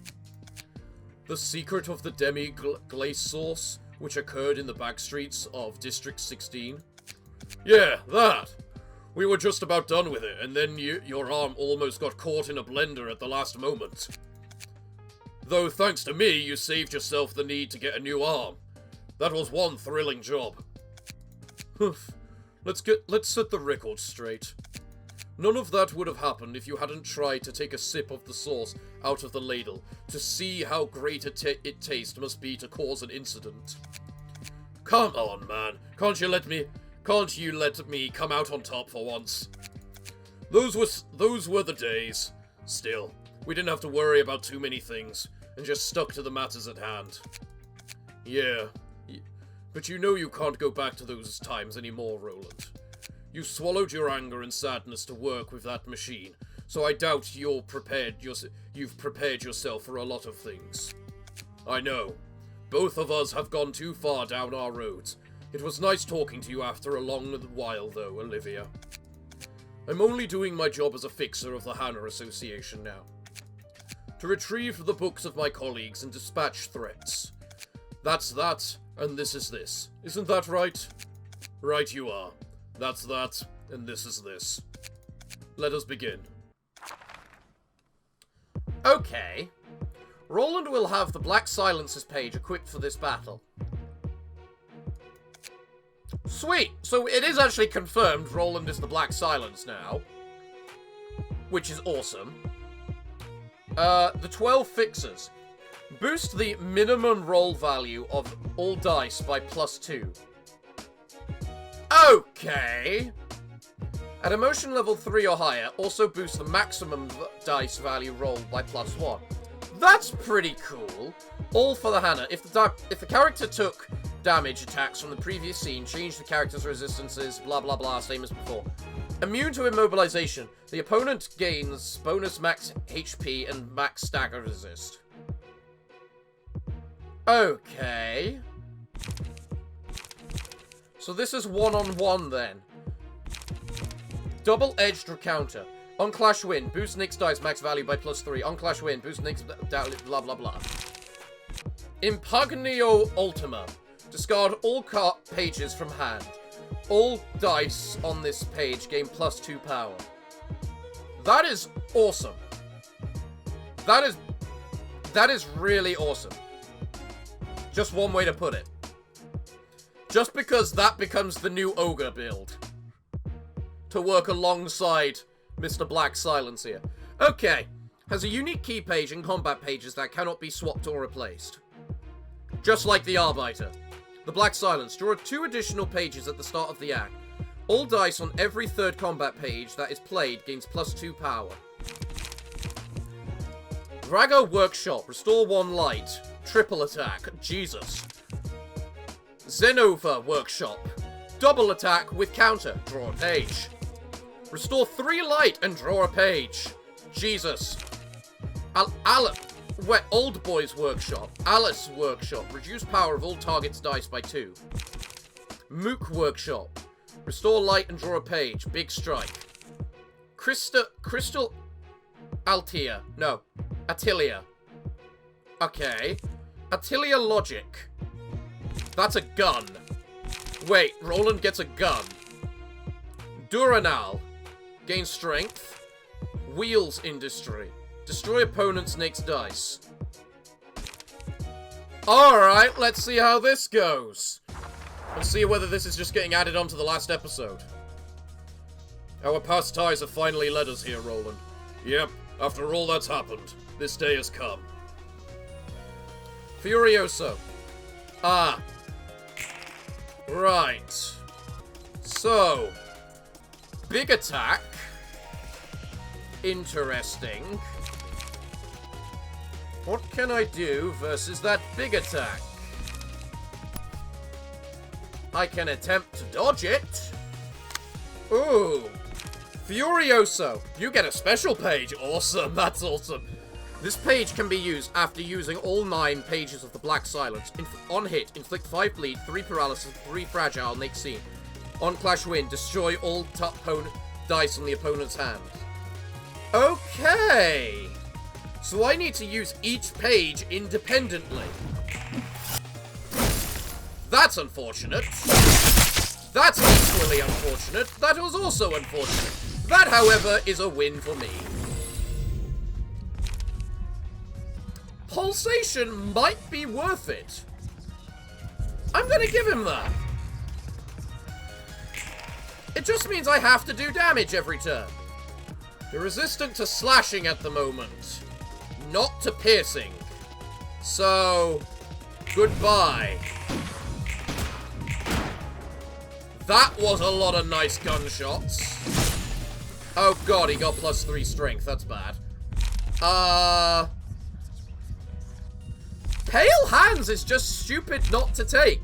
The Secret of the Demi-Glace Sauce, which occurred in the back streets of District 16? Yeah, that! We were just about done with it, and then your arm almost got caught in a blender at the last moment. Though, thanks to me, you saved yourself the need to get a new arm. That was one thrilling job. Let's set the record straight. None of that would have happened if you hadn't tried to take a sip of the sauce out of the ladle to see how great it taste must be to cause an incident. Come on, man. Can't you let me come out on top for once? Those were the days. Still, we didn't have to worry about too many things, and just stuck to the matters at hand. Yeah, but you know you can't go back to those times anymore, Roland. You swallowed your anger and sadness to work with that machine, so I doubt you've prepared yourself for a lot of things. I know. Both of us have gone too far down our roads. It was nice talking to you after a long while, though, Olivia. I'm only doing my job as a fixer of the Manor Association now. To retrieve the books of my colleagues and dispatch threats. That's that, and this is this. Isn't that right? Right you are. That's that, and this is this. Let us begin. Okay. Roland will have the Black Silences page equipped for this battle. Sweet! So it is actually confirmed Roland is the Black Silence now. Which is awesome. The 12 fixers. Boost the minimum roll value of all dice by +2. Okay! At emotion level 3 or higher, also boost the maximum dice value rolled by +1. That's pretty cool. All for the Hannah. If the character took damage attacks from the previous scene, change the character's resistances, blah blah blah, same as before. Immune to immobilization. The opponent gains bonus max HP and max stagger resist. Okay. So this is one-on-one then. Double-edged counter. On clash win, boost Nick's dice max value by +3. On clash win, boost Nick's blah blah blah. Impugnio Ultima. Discard all pages from hand. All dice on this page gain +2 power. That is awesome. That is really awesome. Just one way to put it. Just because that becomes the new ogre build. To work alongside Mr. Black Silence here. Okay. Has a unique key page and combat pages that cannot be swapped or replaced. Just like the Arbiter. The Black Silence. Draw 2 additional pages at the start of the act. All dice on every third combat page that is played gains +2 power. Vrago Workshop. Restore 1 light. Triple attack. Jesus. Zenova Workshop. Double attack with counter. Draw a page. Restore 3 light and draw a page. Jesus. Old Boys Workshop. Alice Workshop. Reduce power of all targets' dice by 2. Mook Workshop. Restore light and draw a page. Big strike. Crystal Altia. No. Attilia. Okay. Attilia Logic. That's a gun. Wait, Roland gets a gun. Duranal. Gain strength. Wheels Industry. Destroy opponent's next dice. Alright, let's see how this goes. Let's see whether this is just getting added onto the last episode. Our past ties have finally led us here, Roland. Yep, after all that's happened, this day has come. Furioso. Ah. Right. So. Big attack. Interesting. What can I do versus that big attack? I can attempt to dodge it. Ooh. Furioso. You get a special page. Awesome. That's awesome. This page can be used after using all 9 pages of the Black Silence. On hit, inflict 5 bleed, 3 paralysis, 3 fragile, next scene. On clash win, destroy all dice on the opponent's hand. Okay. So I need to use each page independently. That's unfortunate. That's equally unfortunate. That was also unfortunate. That, however, is a win for me. Pulsation might be worth it. I'm gonna give him that. It just means I have to do damage every turn. You're resistant to slashing at the moment, not to piercing. So, goodbye. That was a lot of nice gunshots. Oh god, he got +3 strength. That's bad. Pale Hands is just stupid not to take.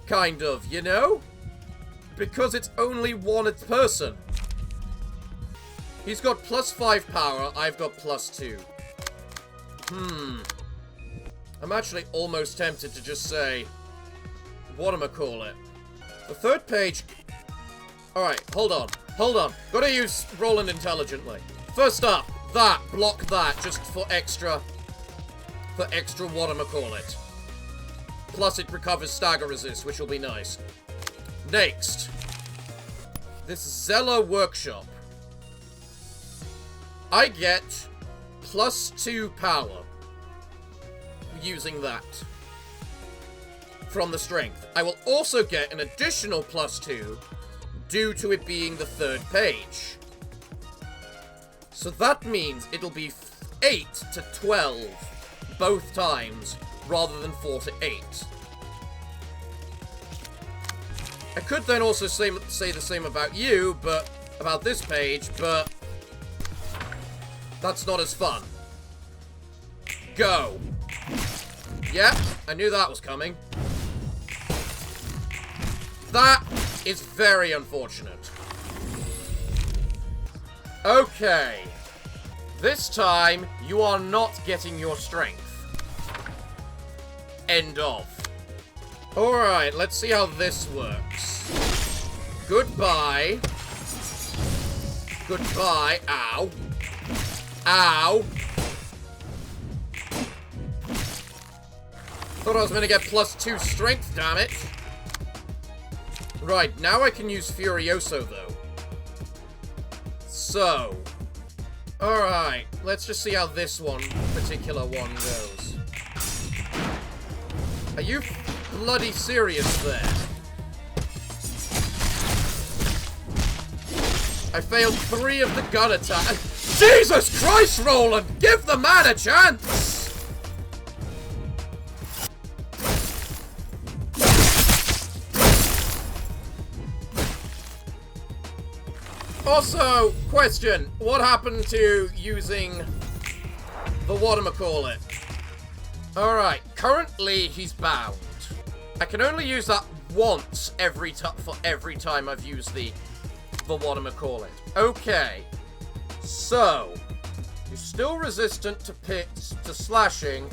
Kind of, you know? Because it's only one person. He's got +5 power, I've got +2. I'm actually almost tempted to just say, whatchamacallit. The third page... Alright, hold on. Gotta use Roland intelligently. First up, that. Block that, just for extra whatchamacallit. Plus it recovers stagger resist, which will be nice. Next. This Zella Workshop. I get +2 power using that from the strength. I will also get an additional +2 due to it being the third page. So that means it'll be 8 to 12 both times rather than 4 to 8. I could then also say the same about you, but about this page, but that's not as fun. Go. Yep, I knew that was coming. That is very unfortunate. Okay. This time, you are not getting your strength. End of. Alright, let's see how this works. Goodbye. Goodbye. Ow. Ow. Thought I was gonna get +2 strength, damn it. Right, now I can use Furioso, though. So. Alright, let's just see how this particular one goes. Are you bloody serious there? I failed 3 of the gun attack. Jesus Christ, Roland! Give the man a chance! Also, question, what happened to using the whatchamacallit? Alright, currently he's bound. I can only use that once for every time I've used the whatchamacallit. Okay, so, you're still resistant to slashing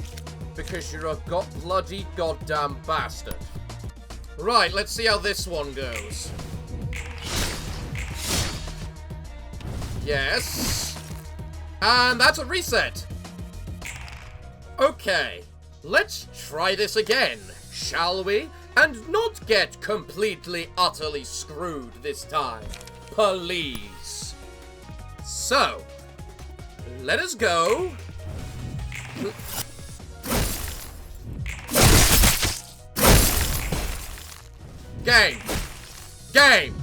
because you're a bloody goddamn bastard. Right, let's see how this one goes. Yes. And that's a reset. Okay, let's try this again, shall we? And not get completely, utterly screwed this time. Please. So, let us go. Game. Game.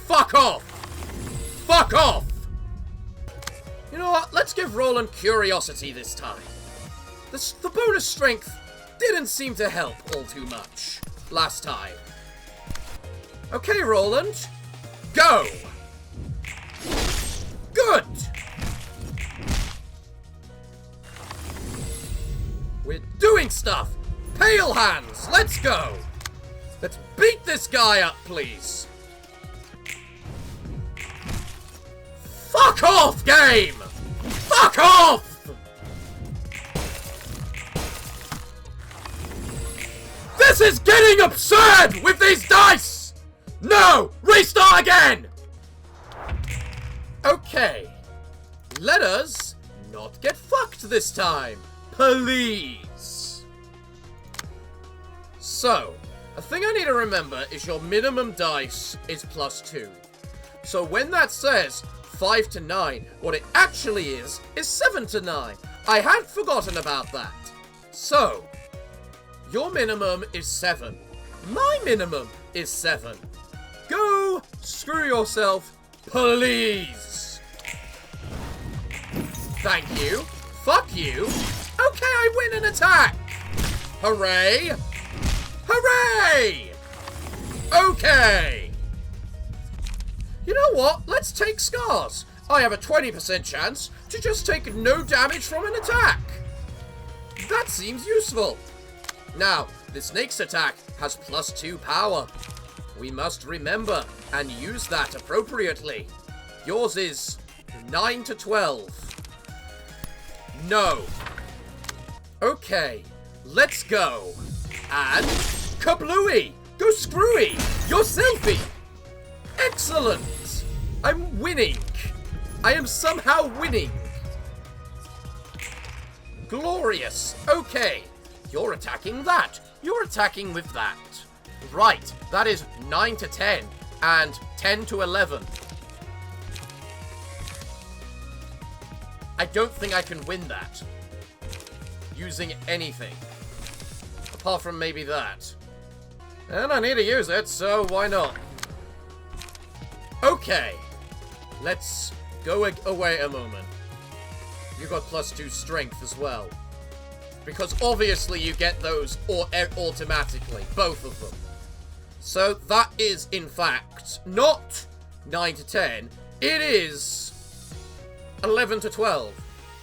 Fuck off. Fuck off. You know what? Let's give Roland curiosity this time. The bonus strength didn't seem to help all too much last time. Okay, Roland. Go. Good. We're doing stuff. Pale hands. Let's go. Let's beat this guy up, please. Fuck off, game! Fuck off! This is getting absurd with these dice! No! Restart again! Okay. Let us not get fucked this time. Please. So, a thing I need to remember is your minimum dice is +2. So when that says 5 to 9, what it actually is 7 to 9. I had forgotten about that. So, your minimum is 7. My minimum is 7. Go screw yourself, please. Thank you. Fuck you. Okay, I win an attack. Hooray. Hooray! Okay. You know what? Let's take scars. I have a 20% chance to just take no damage from an attack. That seems useful. Now, the snake's attack has +2 power. We must remember and use that appropriately. Yours is 9 to 12. No. Okay, let's go. And kablooey! Go screwy! You're selfie! Excellent! I'm winning! I am somehow winning! Glorious! Okay, you're attacking that. You're attacking with that. Right, that is 9 to 10 and 10 to 11. I don't think I can win that using anything. Apart from maybe that. And I need to use it, so why not? Okay. Let's go away a moment. You got +2 strength as well. Because obviously you get those automatically. Both of them. So that is, in fact, not 9 to 10. It is 11 to 12.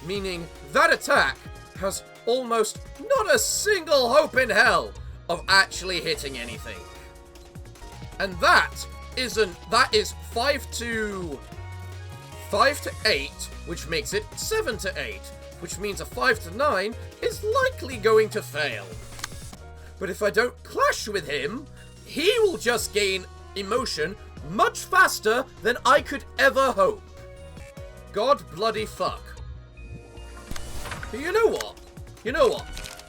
Meaning that attack has almost not a single hope in hell of actually hitting anything. And that is 5 to 8, which makes it 7 to 8, which means a 5 to 9 is likely going to fail. But if I don't clash with him, he will just gain emotion much faster than I could ever hope. God bloody fuck. But you know what? You know what?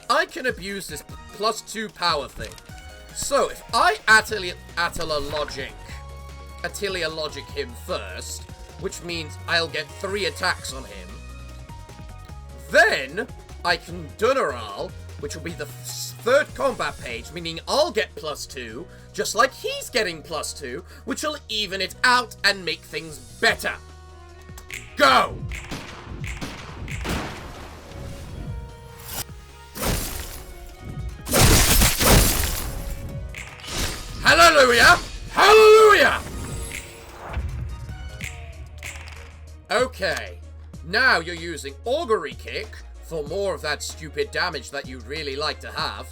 I can abuse this +2 power thing. So if I Ateliologic him first, which means I'll get 3 attacks on him, then I can Duneral, which will be the 3rd combat page, meaning I'll get +2, just like he's getting +2, which will even it out and make things better. Go! Hallelujah! Hallelujah! Okay, now you're using Augury Kick for more of that stupid damage that you really like to have.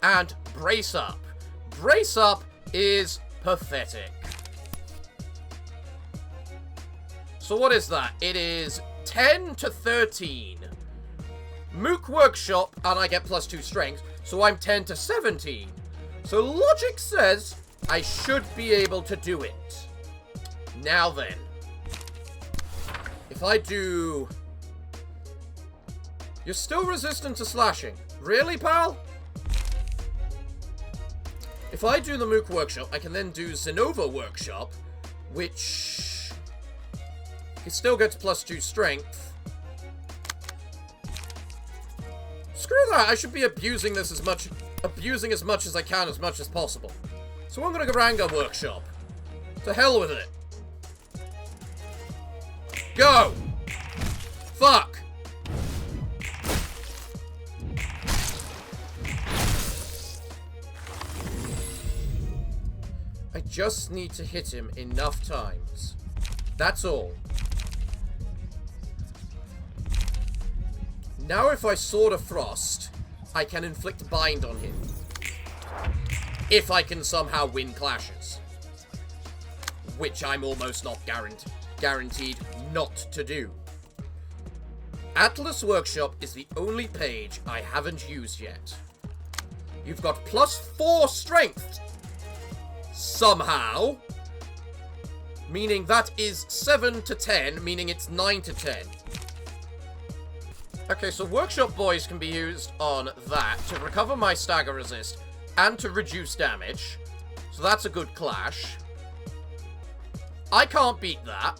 And Brace Up. Brace Up is pathetic. So what is that? It is 10 to 13. Mook Workshop, and I get +2 strength, so I'm 10 to 17. So logic says I should be able to do it. Now then. If if I do... You're still resistant to slashing. Really, pal? If I do the Mook Workshop, I can then do Zenova Workshop, which... He still gets +2 strength. Screw that, I should be abusing this as much... Abusing as much as I can, as much as possible. So I'm gonna go Garanga Workshop. To hell with it. Go! Fuck! I just need to hit him enough times. That's all. Now if I Sword of Frost, I can inflict Bind on him. If I can somehow win clashes. Which I'm almost not guaranteed not to do. Atlas Workshop is the only page I haven't used yet. You've got +4 strength. Somehow. Meaning that is 7 to 10, meaning it's 9 to 10. Okay, so Workshop Boys can be used on that to recover my stagger resist and to reduce damage. So that's a good clash. I can't beat that.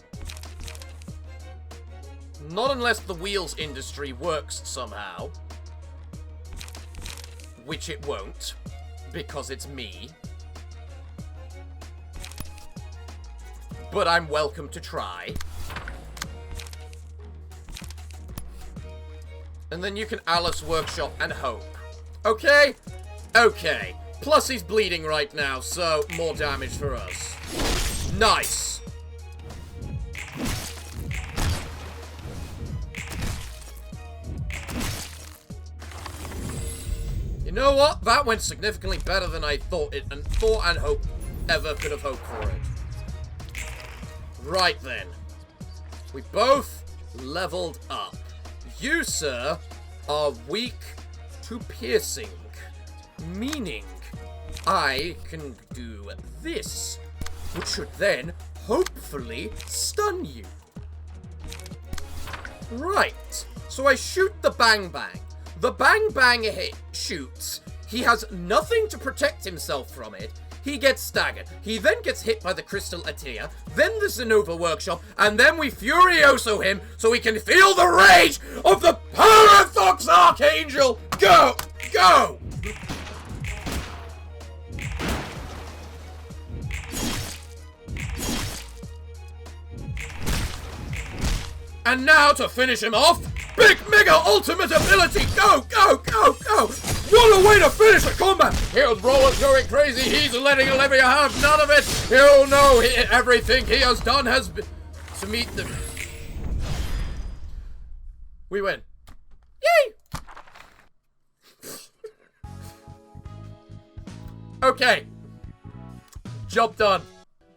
Not unless the wheels industry works somehow. Which it won't, because it's me. But I'm welcome to try. And then you can Alice Workshop and hope. Okay? Okay. Plus he's bleeding right now, so more damage for us. Nice. You know what? That went significantly better than I thought it and hope ever could have hoped for it. Right then. We both leveled up. You, sir, are weak to piercing, meaning I can do this, which should then hopefully stun you. Right, so I shoot the Bang Bang. The Bang Bang shoots. He has nothing to protect himself from it. He gets staggered. He then gets hit by the Crystal Atea, then the Zenova Workshop, and then we Furioso him so he can feel the rage of the Parafox Archangel! Go! Go! And now to finish him off, Big Mega Ultimate Ability! Go, go, go, go! What a way to finish the combat! Here's Roland's going crazy, he's letting Olivia have none of it! Oh no, everything he has done has been to meet the... We win. Yay! Okay. Job done.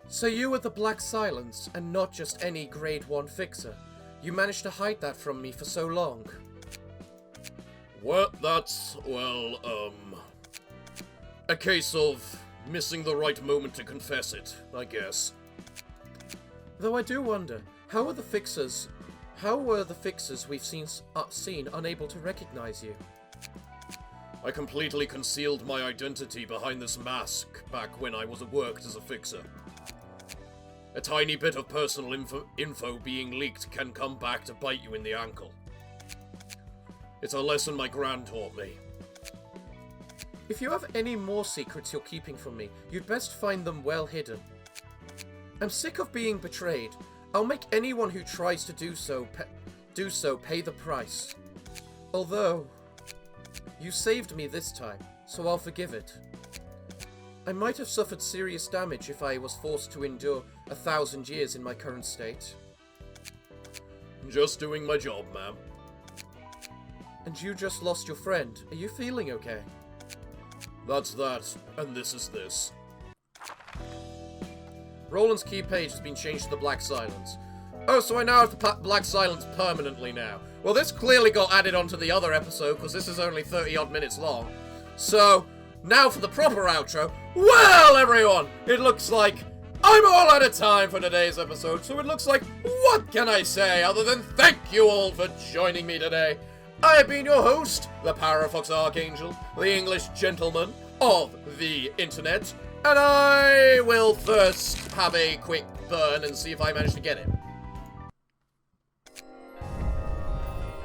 So you were the Black Silence, and not just any grade 1 fixer. You managed to hide that from me for so long. Well, that's, well, a case of missing the right moment to confess it, I guess. Though I do wonder, how were the fixers we've seen unable to recognize you? I completely concealed my identity behind this mask back when I worked as a fixer. A tiny bit of personal info being leaked can come back to bite you in the ankle. It's a lesson my gran taught me. If you have any more secrets you're keeping from me, you'd best find them well hidden. I'm sick of being betrayed. I'll make anyone who tries to do so pay the price. Although, you saved me this time, so I'll forgive it. I might have suffered serious damage if I was forced to endure 1,000 years in my current state. Just doing my job, ma'am. And you just lost your friend. Are you feeling okay? That's that, and this is this. Roland's key page has been changed to the Black Silence. Oh, so I now have the Black Silence permanently now. Well, this clearly got added onto the other episode, because this is only 30-odd minutes long. So, now for the proper outro. Well, everyone, it looks like I'm all out of time for today's episode, so it looks like, what can I say other than thank you all for joining me today. I have been your host, the Parafox Archangel, the English gentleman of the internet, and I will first have a quick burn and see if I manage to get it.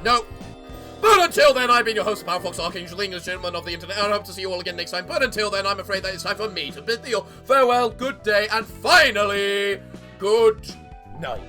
No. But until then, I've been your host, Parafox Archangel, the English gentleman of the internet, and I hope to see you all again next time. But until then, I'm afraid that it's time for me to bid you farewell, good day, and finally, good night.